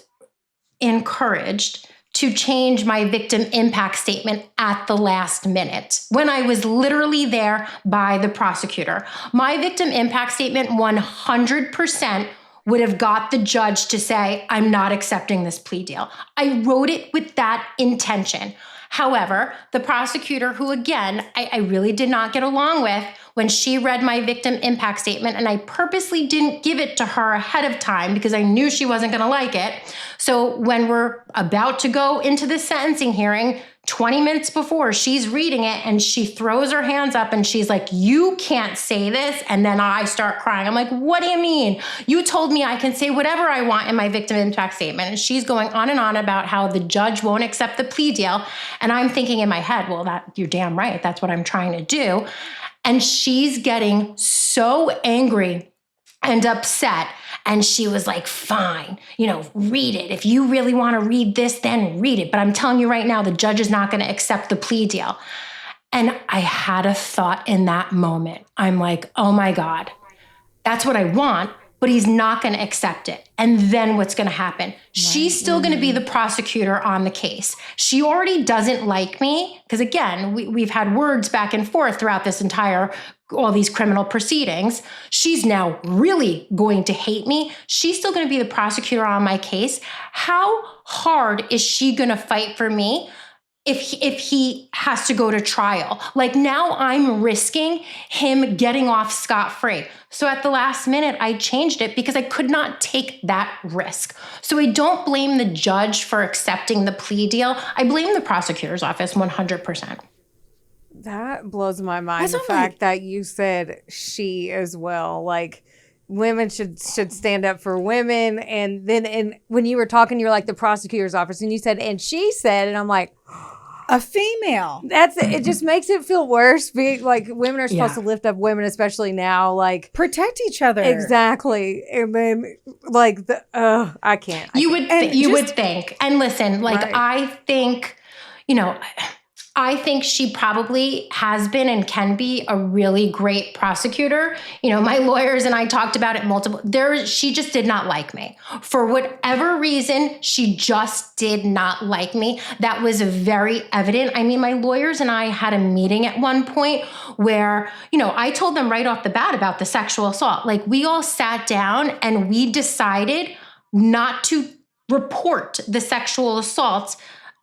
encouraged to change my victim impact statement at the last minute when I was literally there by the prosecutor. My victim impact statement 100% would have got the judge to say, I'm not accepting this plea deal. I wrote it with that intention. However, the prosecutor, who again, I really did not get along with, when she read my victim impact statement, and I purposely didn't give it to her ahead of time because I knew she wasn't gonna like it. So when we're about to go into the sentencing hearing, 20 minutes before, she's reading it and she throws her hands up and she's like, you can't say this. And then I start crying. I'm like, what do you mean? You told me I can say whatever I want in my victim impact statement. And she's going on and on about how the judge won't accept the plea deal. And I'm thinking in my head, well, you're damn right. That's what I'm trying to do. And she's getting so angry and upset. And she was like, fine, read it. If you really want to read this, then read it. But I'm telling you right now, the judge is not going to accept the plea deal. And I had a thought in that moment. I'm like, oh my God, that's what I want. but he's not going to accept it. And then what's going to happen? She's still going to be the prosecutor on the case. She already doesn't like me because, again, we've had words back and forth throughout this all these criminal proceedings. She's now really going to hate me. She's still going to be the prosecutor on my case. How hard is she going to fight for me if he has to go to trial? Like, now I'm risking him getting off scot-free. So at the last minute, I changed it because I could not take that risk. So I don't blame the judge for accepting the plea deal. I blame the prosecutor's office 100%. That blows my mind. The fact that you said she as well. Like, women should stand up for women. And then when you were talking, you were like, the prosecutor's office, and you said, and she said, and I'm like, a female. That's it. It just makes it feel worse. Being like, women are supposed to lift up women, especially now. Like, protect each other. Exactly. And then like I can't. You would think. And listen, like, right. I think, I think she probably has been and can be a really great prosecutor. My lawyers and I talked about it she just did not like me. For whatever reason, she just did not like me. That was very evident. I mean, my lawyers and I had a meeting at one point where, I told them right off the bat about the sexual assault. Like, we all sat down and we decided not to report the sexual assaults.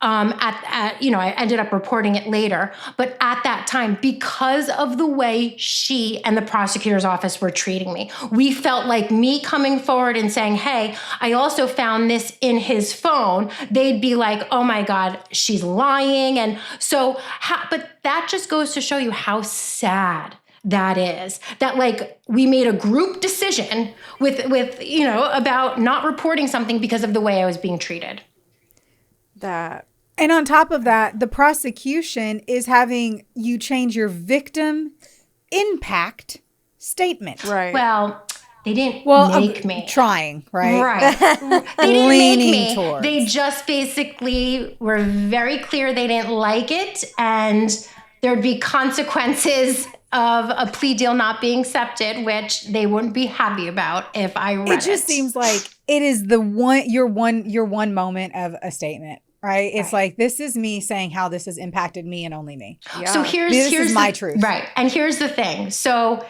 I ended up reporting it later, but at that time, because of the way she and the prosecutor's office were treating me, we felt like me coming forward and saying, hey, I also found this in his phone, they'd be like, oh my God, she's lying. And so, but that just goes to show you how sad that is, that like we made a group decision with about not reporting something because of the way I was being treated. And on top of that, the prosecution is having you change your victim impact statement. Right. Well, they didn't make me. Trying, right? Right. They didn't make me. Towards. They just basically were very clear they didn't like it, and there'd be consequences of a plea deal not being accepted, which they wouldn't be happy about if I read it. It just seems like it is your one moment of a statement. Right. It's like, this is me saying how this has impacted me and only me. Yeah. So here's my truth. Right. And here's the thing. So,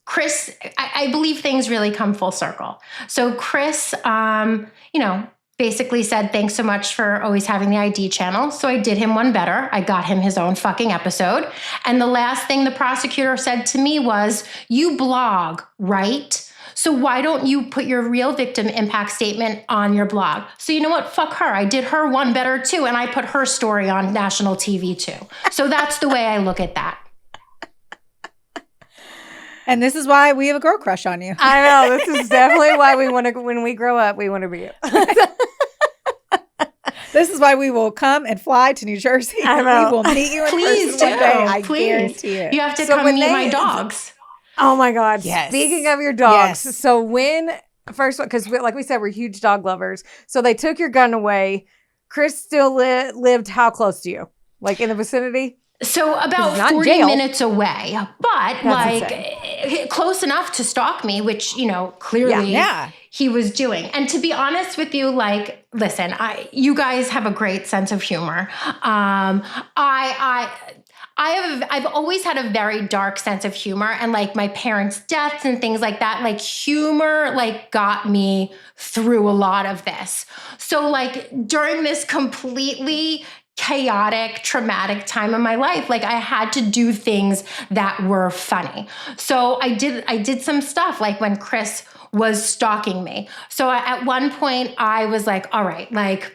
Chris, I believe things really come full circle. So Chris, basically said, thanks so much for always having the ID channel. So I did him one better. I got him his own fucking episode. And the last thing the prosecutor said to me was, you blog, right? So why don't you put your real victim impact statement on your blog? So you know what? Fuck her. I did her one better too. And I put her story on national TV too. So that's the way I look at that. And this is why we have a girl crush on you. I know. This is definitely why we want to, when we grow up, we want to be you. This is why we will come and fly to New Jersey. I know. We will meet you in person one day. I guarantee it. You have to come meet my dogs. Oh my God. Yes. Speaking of your dogs. Yes. So first one, because like we said, we're huge dog lovers. So they took your gun away. Chris still lived how close to you? Like in the vicinity? So about 40 minutes away, but close enough to stalk me, which, clearly he was doing. And to be honest with you, like, listen, you guys have a great sense of humor. I've always had a very dark sense of humor, and like my parents' deaths and things like that, like humor like got me through a lot of this. So like during this completely chaotic, traumatic time in my life, like I had to do things that were funny. So I did some stuff like when Chris was stalking me. So at one point I was like, all right, like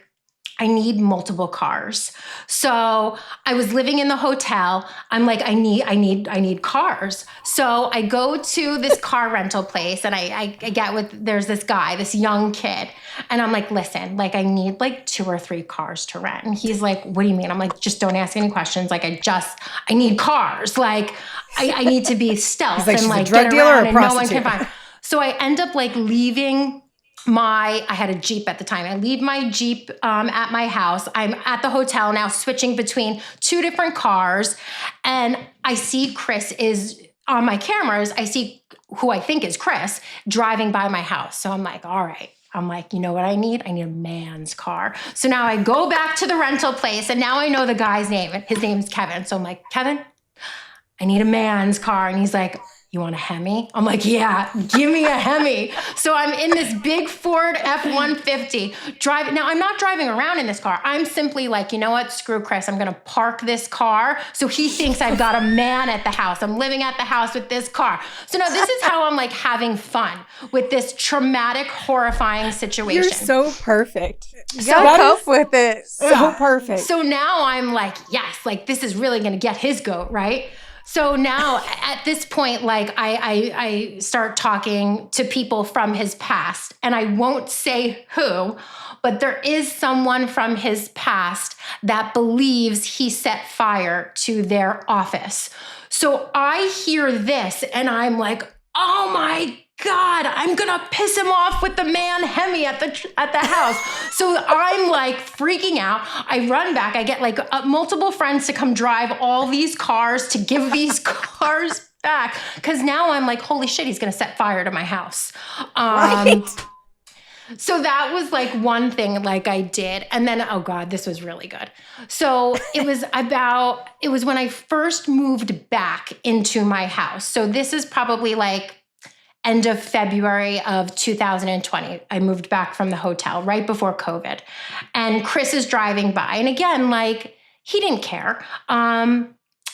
I need multiple cars. So I was living in the hotel. I'm like, I need cars. So I go to this car rental place and I get there's this guy, this young kid. And I'm like, listen, like I need like 2 or 3 cars to rent. And he's like, what do you mean? I'm like, just don't ask any questions. Like I need cars. Like I need to be stealth and like get around and no one can find. So I end up like leaving I had a Jeep at the time. I leave my Jeep at my house. I'm at the hotel now, switching between 2 different cars. And I see Chris is on my cameras, I see who I think is Chris driving by my house. So I'm like, all right. I'm like, you know what I need? I need a man's car. So now I go back to the rental place and now I know the guy's name. His name's Kevin. So I'm like, Kevin, I need a man's car. And he's like, you want a Hemi? I'm like, yeah, give me a Hemi. So I'm in this big Ford F-150 driving. Now, I'm not driving around in this car. I'm simply like, you know what? Screw Chris. I'm going to park this car so he thinks I've got a man at the house. I'm living at the house with this car. So now this is how I'm like having fun with this traumatic, horrifying situation. You're so perfect. You gotta cope with it. So perfect. So now I'm like, yes, like this is really going to get his goat, right? So now at this point, like I start talking to people from his past, and I won't say who, but there is someone from his past that believes he set fire to their office. So I hear this and I'm like, oh my God, I'm gonna piss him off with the man Hemi at the house. So I'm like freaking out. I run back. I get like multiple friends to come drive all these cars to give these cars back. Cause now I'm like, holy shit, he's gonna set fire to my house. Right. So that was like one thing like I did. And then, oh God, this was really good. So it was when I first moved back into my house. So this is probably like end of February of 2020. I moved back from the hotel right before COVID. And Chris is driving by. And again, like he didn't care.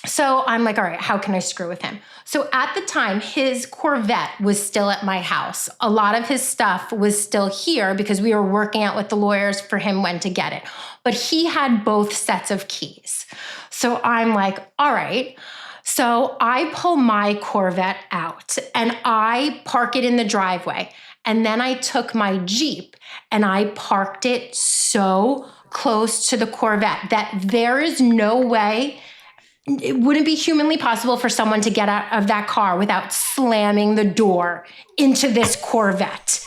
So I'm like, all right, how can I screw with him? So at the time, his Corvette was still at my house. A lot of his stuff was still here because we were working out with the lawyers for him when to get it. But he had both sets of keys. So I'm like, all right. So I pull my Corvette out and I park it in the driveway. And then I took my Jeep and I parked it so close to the Corvette that there is no way, it wouldn't be humanly possible for someone to get out of that car without slamming the door into this Corvette.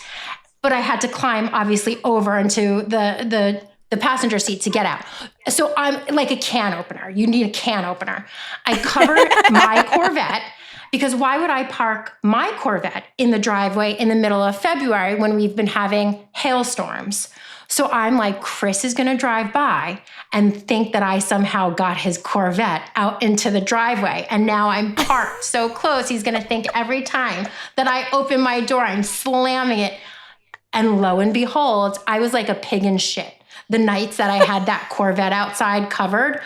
But I had to climb obviously over into the passenger seat to get out. So I'm like a can opener. You need a can opener. I covered my Corvette because why would I park my Corvette in the driveway in the middle of February when we've been having hailstorms? So I'm like, Chris is going to drive by and think that I somehow got his Corvette out into the driveway. And now I'm parked so close. He's going to think every time that I open my door, I'm slamming it. And lo and behold, I was like a pig in shit. The nights that I had that Corvette outside covered,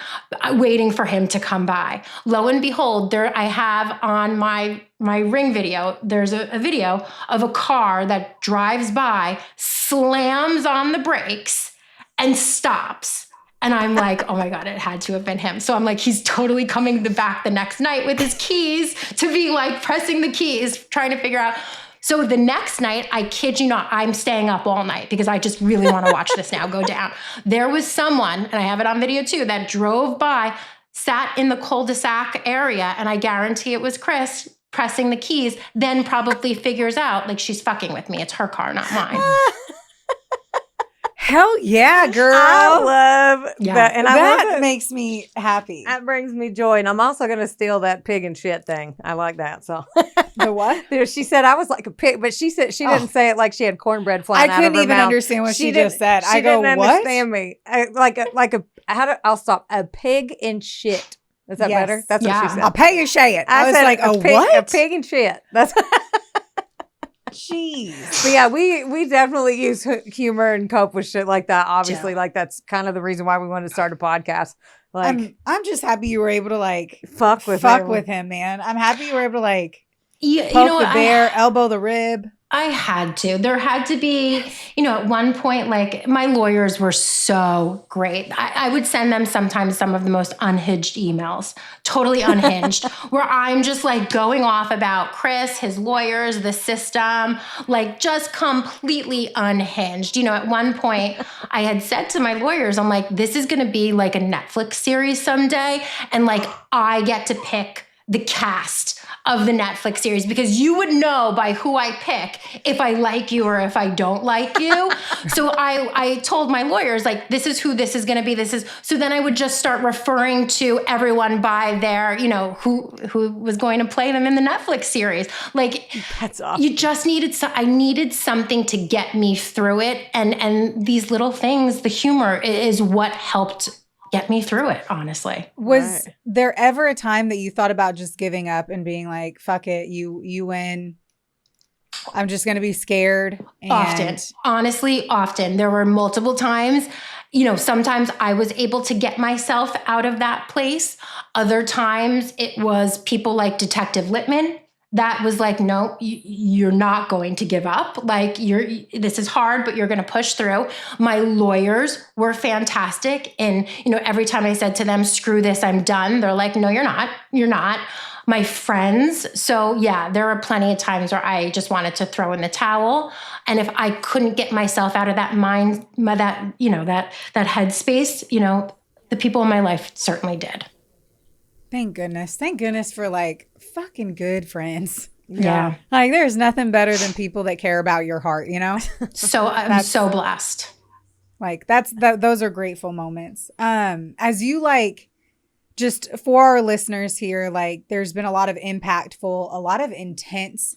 waiting for him to come by. Lo and behold, there I have on my Ring video, there's a video of a car that drives by, slams on the brakes, and stops. And I'm like, oh my God, it had to have been him. So I'm like, he's totally coming back the next night with his keys to be like pressing the keys, trying to figure out. So the next night, I kid you not, I'm staying up all night because I just really want to watch this now go down. There was someone, and I have it on video too, that drove by, sat in the cul-de-sac area, and I guarantee it was Chris pressing the keys, then probably figures out, like, she's fucking with me. It's her car, not mine. Hell yeah, girl. I love that. And I that love it. makes me happy. That brings me joy. And I'm also going to steal that pig and shit thing. I like that. So The what? she said I was like a pig, but she said she didn't say it like she had cornbread flying out of her mouth. I couldn't even understand what she just said. I go, didn't what? understand me. I'll stop. A pig and shit. Is that better? That's what she said. I'll pay your shit. I was said like, what? A pig and shit. That's jeez. But yeah, we definitely use humor and cope with shit like that. Obviously, like that's kind of the reason why we wanted to start a podcast. Like, I'm just happy you were able to like fuck with him, man. I'm happy you were able to like poke the bear, elbow the rib. I had to. There had to be, at one point, like my lawyers were so great. I would send them sometimes some of the most unhinged emails, totally unhinged, where I'm just like going off about Chris, his lawyers, the system, like just completely unhinged. At one point I had said to my lawyers, I'm like, this is going to be like a Netflix series someday. And like, I get to pick the cast of the Netflix series because you would know by who I pick if I like you or if I don't like you. So I told my lawyers, like, this is who this is going to be. So then I would just start referring to everyone by their, who was going to play them in the Netflix series. Like, that's awesome. You just I needed something to get me through it. And these little things, the humor is what helped get me through it, honestly. Was there ever a time that you thought about just giving up and being like, fuck it, you win. I'm just going to be scared. Often. Honestly, often. There were multiple times. Sometimes I was able to get myself out of that place. Other times it was people like Detective Littman. That was like, no, you're not going to give up. Like, this is hard, but you're going to push through. My lawyers were fantastic. And, every time I said to them, screw this, I'm done. They're like, no, you're not. You're not. My friends. So yeah, there were plenty of times where I just wanted to throw in the towel. And if I couldn't get myself out of that mind, that headspace, the people in my life certainly did. Thank goodness. Thank goodness for like fucking good friends. Yeah. Like there's nothing better than people that care about your heart, So I'm so blessed. Like those are grateful moments. As you like, just for our listeners here, like there's been a lot of impactful, a lot of intense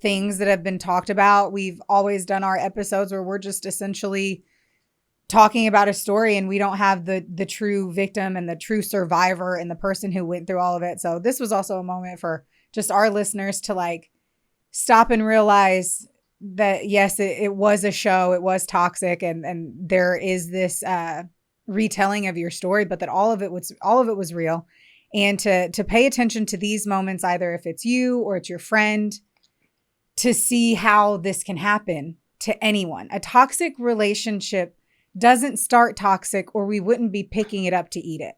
things that have been talked about. We've always done our episodes where we're just essentially talking about a story and we don't have the true victim and the true survivor and the person who went through all of it. So this was also a moment for just our listeners to like stop and realize that yes, it was a show, it was toxic, and there is this retelling of your story, but that all of it was real. And to pay attention to these moments, either if it's you or it's your friend, to see how this can happen to anyone. A toxic relationship doesn't start toxic, or we wouldn't be picking it up to eat it.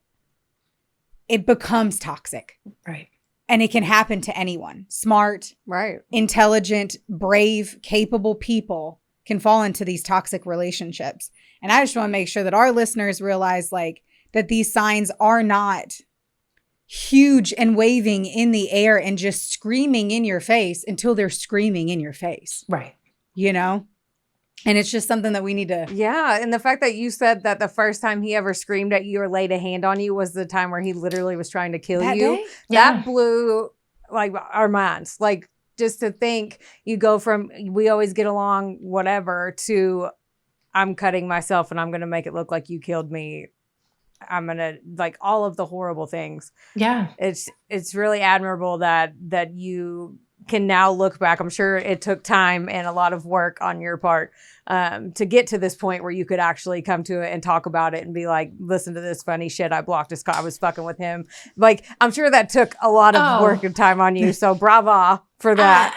It becomes toxic. Right. And it can happen to anyone. Smart, right, intelligent, brave, capable people can fall into these toxic relationships. And I just want to make sure that our listeners realize like that these signs are not huge and waving in the air and just screaming in your face until they're screaming in your face. Right. And it's just something that we need to. Yeah. And the fact that you said that the first time he ever screamed at you or laid a hand on you was the time where he literally was trying to kill you. Day? That blew like our minds. Like just to think you go from we always get along, whatever, to I'm cutting myself and I'm going to make it look like you killed me. I'm going to like all of the horrible things. Yeah. It's really admirable that you can now look back. I'm sure it took time and a lot of work on your part to get to this point where you could actually come to it and talk about it and be like, listen to this funny shit. I blocked his I was fucking with him. Like, I'm sure that took a lot of work and time on you. So brava for that.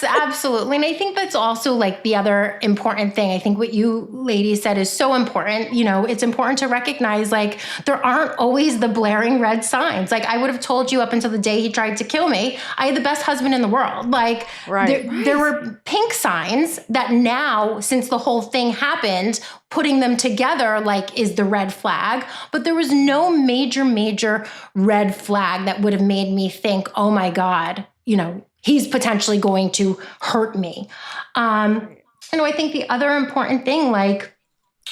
Absolutely. And I think that's also like the other important thing. I think what you ladies said is so important. It's important to recognize like there aren't always the blaring red signs. Like I would have told you up until the day he tried to kill me, I had the best husband in the world. Like there were pink signs that now, since the whole thing happened, putting them together like is the red flag. But there was no major red flag that would have made me think, oh my God, he's potentially going to hurt me. I think the other important thing, like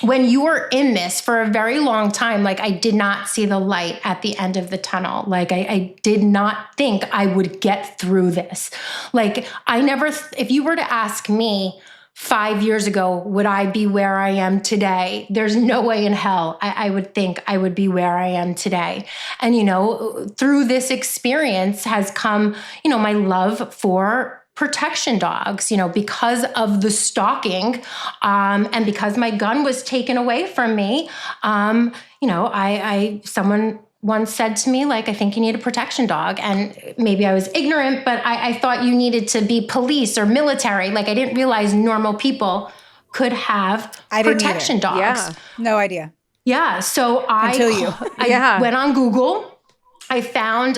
when you were in this for a very long time, like I did not see the light at the end of the tunnel. Like I did not think I would get through this. Like if you were to ask me 5 years ago, would I be where I am today? There's no way in hell I would think I would be where I am today. And, through this experience has come, my love for protection dogs, because of the stalking and because my gun was taken away from me. Someone once said to me, like, I think you need a protection dog. And maybe I was ignorant, but I thought you needed to be police or military. Like, I didn't realize normal people could have protection dogs. Yeah. No idea. Yeah. So I Until you. I went on Google. I found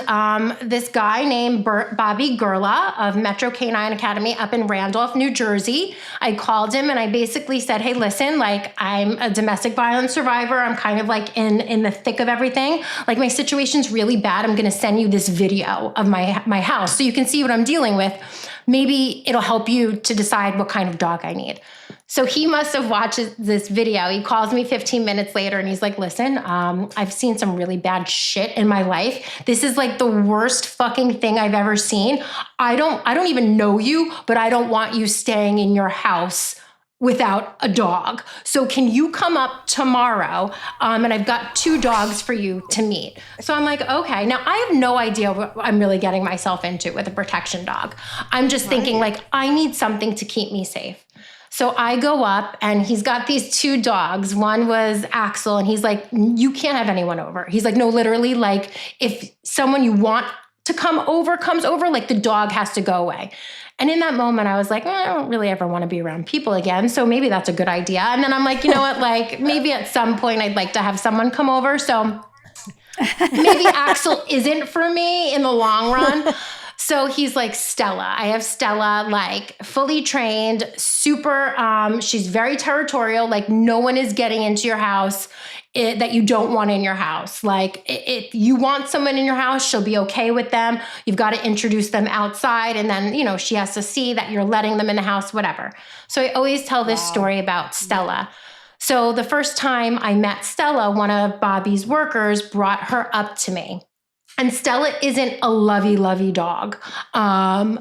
this guy named Bobby Gerla of Metro Canine Academy up in Randolph, New Jersey. I called him and I basically said, hey, listen, like I'm a domestic violence survivor. I'm kind of like in the thick of everything. Like my situation's really bad. I'm going to send you this video of my house so you can see what I'm dealing with. Maybe it'll help you to decide what kind of dog I need. So he must have watched this video. He calls me 15 minutes later and he's like, listen, I've seen some really bad shit in my life. This is like the worst fucking thing I've ever seen. I don't even know you, but I don't want you staying in your house without a dog. So can you come up tomorrow? And I've got 2 dogs for you to meet. So I'm like, okay. Now I have no idea what I'm really getting myself into with a protection dog. I'm just thinking like, I need something to keep me safe. So I go up and he's got these 2 dogs. One was Axel and he's like, you can't have anyone over. He's like, no, literally, like if someone you want to come over comes over, like the dog has to go away. And in that moment, I was like, I don't really ever want to be around people again. So maybe that's a good idea. And then I'm like, you know what? Like maybe at some point I'd like to have someone come over. So maybe Axel isn't for me in the long run. So he's like, Stella. I have Stella, like fully trained, super, she's very territorial. Like no one is getting into your house that you don't want in your house. Like if you want someone in your house, she'll be okay with them. You've got to introduce them outside. And then, you know, she has to see that you're letting them in the house, whatever. So I always tell this story about Stella. So the first time I met Stella, one of Bobby's workers brought her up to me. And Stella isn't a lovey dog.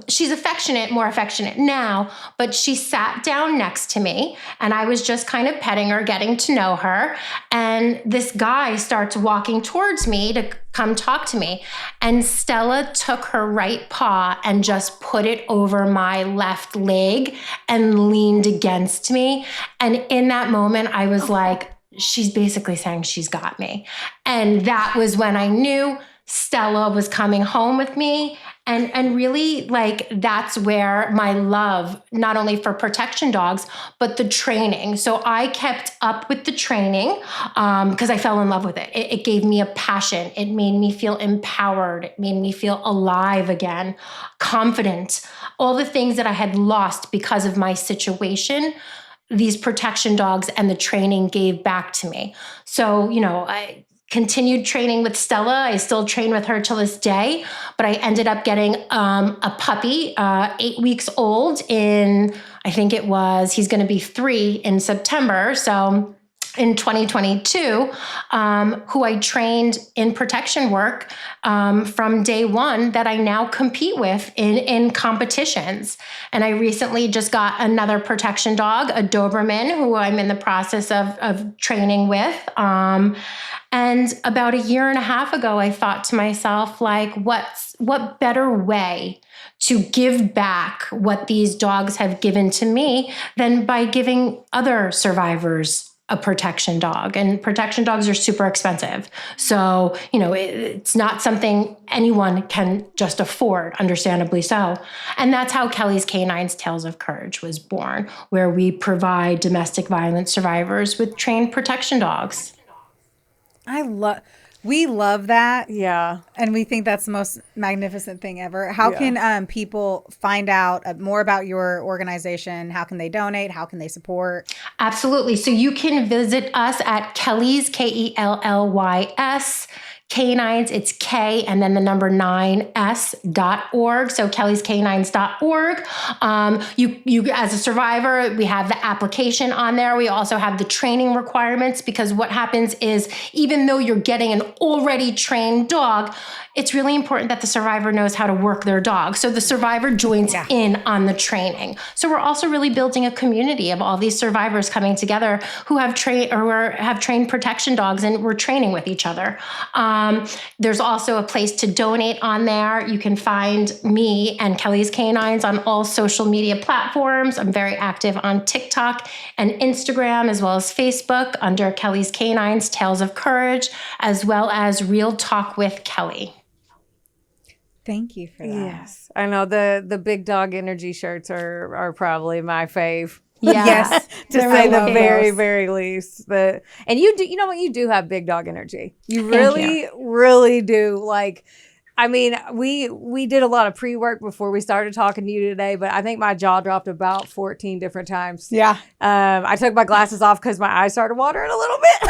She's affectionate, more affectionate now, but she sat down next to me and I was just kind of petting her, getting to know her. And this guy starts walking towards me to come talk to me. And Stella took her right paw and just put it over my left leg and leaned against me. And in that moment, I was like, she's basically saying she's got me. And that was when I knew Stella was coming home with me. And really, like, that's where my love, not only for protection dogs, but the training. So I kept up with the training because I fell in love with it. It gave me a passion. It made me feel empowered. It made me feel alive again, confident. All the things that I had lost because of my situation, these protection dogs and the training gave back to me. So, you know, I continued training with Stella. I still train with her till this day, but I ended up getting a puppy, 8 weeks old in, I think it was, he's going to be 3 in September. So in 2022, who I trained in protection work from day one that I now compete with in competitions. And I recently just got another protection dog, a Doberman, who I'm in the process of training with. And about 1.5 years ago, I thought to myself, like, what better way to give back what these dogs have given to me than by giving other survivors a protection dog. And protection dogs are super expensive. So, you know, it's not something anyone can just afford, understandably so. And that's how Kelly's Canines Tales of Courage was born, where we provide domestic violence survivors with trained protection dogs. We love that. Yeah. And we think that's the most magnificent thing ever. How can people find out more about your organization? How can they donate? How can they support? Absolutely. So you can visit us at Kelly's, KELLYS, Canines, it's K and then the number 9s.org. So kellyscanines.org. You as a survivor, we have the application on there. We also have the training requirements, because what happens is, even though you're getting an already trained dog, it's really important that the survivor knows how to work their dog. So the survivor joins in on the training. So we're also really building a community of all these survivors coming together who have trained protection dogs, and we're training with each other. There's also a place to donate on there. You can find me and Kelly's Canines on all social media platforms. I'm very active on TikTok and Instagram, as well as Facebook, under Kelly's Canines Tales of Courage, as well as Real Talk with Kelly. Thank you for that. Yes. I know the big dog energy shirts are probably my fave. Yes. To They're say my the love very, those. very least. And you do, you know what? You do have big dog energy. You Thank really, really do. Like, I mean, we did a lot of pre-work before we started talking to you today, but I think my jaw dropped about 14 different times. Yeah. I took my glasses off because my eyes started watering a little bit.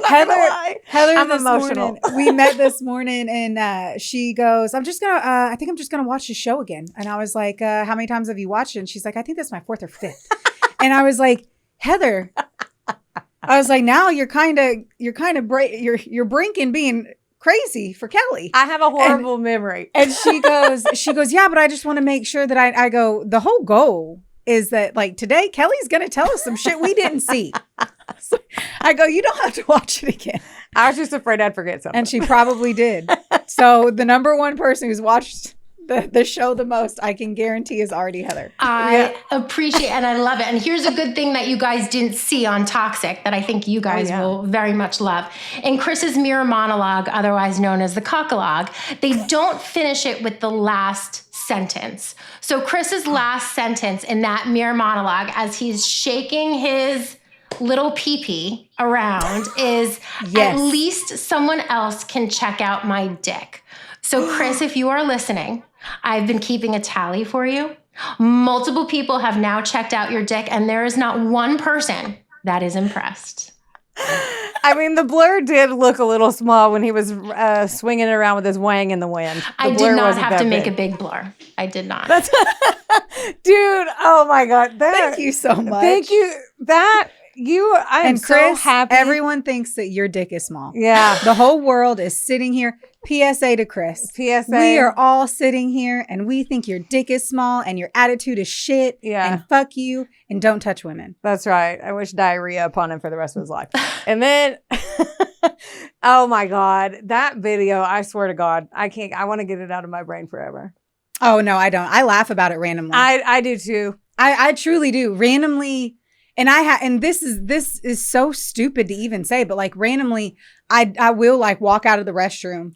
Heather, I'm this emotional. morning, we met this morning and she goes, I think I'm just going to watch the show again. And I was like, how many times have you watched it? And she's like, I think that's my 4th or 5th. And I was like, Heather, I was like, now you're brinking being crazy for Kelly. I have a horrible memory. And she goes, yeah, but I just want to make sure that I go, the whole goal is that like today, Kelly's going to tell us some shit we didn't see. So I go, you don't have to watch it again. I was just afraid I'd forget something. And she probably did. So the number one person who's watched the show the most, I can guarantee, is already Heather. I appreciate and I love it. And here's a good thing that you guys didn't see on Toxic that I think you guys will very much love. In Chris's mirror monologue, otherwise known as the cockalogue, they don't finish it with the last sentence. So Chris's last sentence in that mirror monologue, as he's shaking his little pee-pee around, is at least someone else can check out my dick. So Chris, if you are listening, I've been keeping a tally for you. Multiple people have now checked out your dick, and there is not one person that is impressed. I mean, the blur did look a little small when he was swinging it around with his wang in the wind. I did not have to make a big blur. I did not. Dude, oh my God. Thank you so much. Thank you. I am And Chris, so happy. everyone thinks that your dick is small. Yeah. The whole world is sitting here. PSA to Chris. PSA. We are all sitting here and we think your dick is small and your attitude is shit. Yeah. And fuck you and don't touch women. That's right. I wish diarrhea upon him for the rest of his life. And then, oh my God, that video, I swear to God, I want to get it out of my brain forever. Oh, no, I don't. I laugh about it randomly. I do too. I truly do. Randomly. And this is so stupid to even say, but like randomly, I will like walk out of the restroom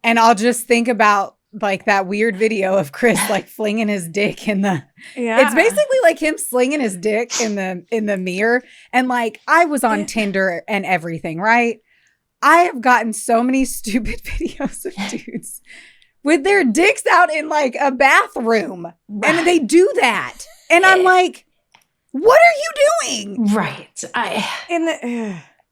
and I'll just think about like that weird video of Chris like flinging his dick in the, it's basically like him slinging his dick in the mirror. And like, I was on Tinder and everything, right? I have gotten so many stupid videos of dudes with their dicks out in like a bathroom and they do that. And I'm like, what are you doing? Right.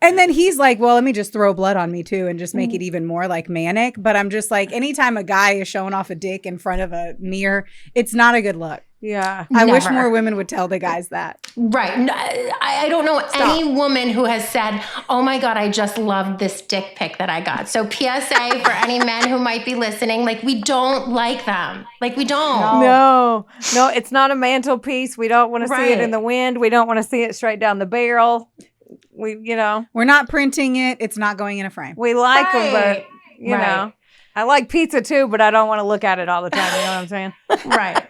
And then he's like, well, let me just throw blood on me too and just make it even more like manic. But I'm just like, anytime a guy is showing off a dick in front of a mirror, it's not a good look. Yeah. I wish Never. more women would tell the guys that. Right. No, I don't know any woman who has said, oh my God, I just loved this dick pic that I got. So PSA for any men who might be listening, like we don't like them. Like we don't. No, it's not a mantelpiece. We don't want to see it in the wind. We don't want to see it straight down the barrel. We're not printing it. It's not going in a frame. We like them, but you know, I like pizza too, but I don't want to look at it all the time. You know what I'm saying? Right.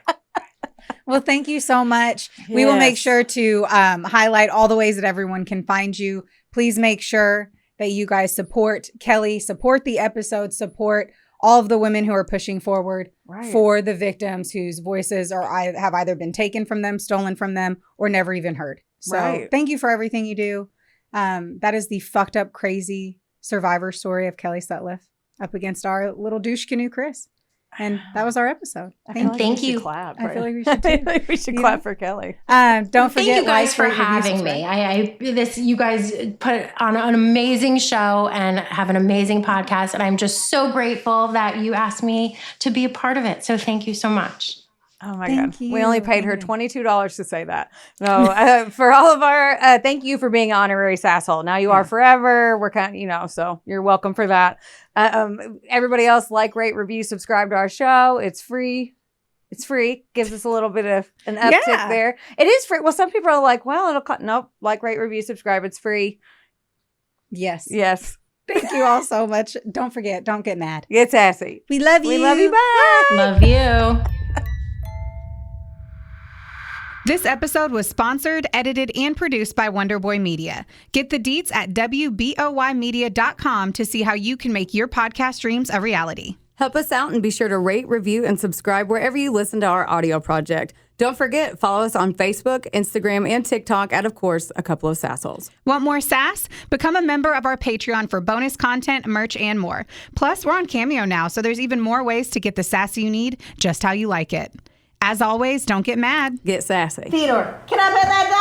Well, thank you so much. Yes. We will make sure to highlight all the ways that everyone can find you. Please make sure that you guys support Kelly, support the episode, support all of the women who are pushing forward for the victims whose voices have either been taken from them, stolen from them, or never even heard. So thank you for everything you do. That is the fucked up, crazy survivor story of Kelly Sutliff up against our little douche canoe, Chris. And that was our episode. Thank you. Clap, I feel like we should too. We should clap for Kelly. Don't forget. Thank you guys for review, having me. You guys put on an amazing show and have an amazing podcast. And I'm just so grateful that you asked me to be a part of it. So thank you so much. Oh my God. We only paid her $22 to say that. No, for all of our, thank you for being an honorary sasshole. Now you are forever. We're kind of, so you're welcome for that. Everybody else, like, rate, review, subscribe to our show. It's free. It's free. Gives us a little bit of an uptick there. It is free. Well, some people are like, well, it'll cut. Nope. Like, rate, review, subscribe. It's free. Yes. Thank you all so much. Don't forget, don't get mad. Get sassy. We love you. We love you. Bye. Love you. This episode was sponsored, edited, and produced by Wonderboy Media. Get the deets at WBOYmedia.com to see how you can make your podcast dreams a reality. Help us out and be sure to rate, review, and subscribe wherever you listen to our audio project. Don't forget, follow us on Facebook, Instagram, and TikTok at, of course, a couple of Sassholes. Want more sass? Become a member of our Patreon for bonus content, merch, and more. Plus, we're on Cameo now, so there's even more ways to get the sass you need just how you like it. As always, don't get mad. Get sassy. Theodore, can I pet that dog?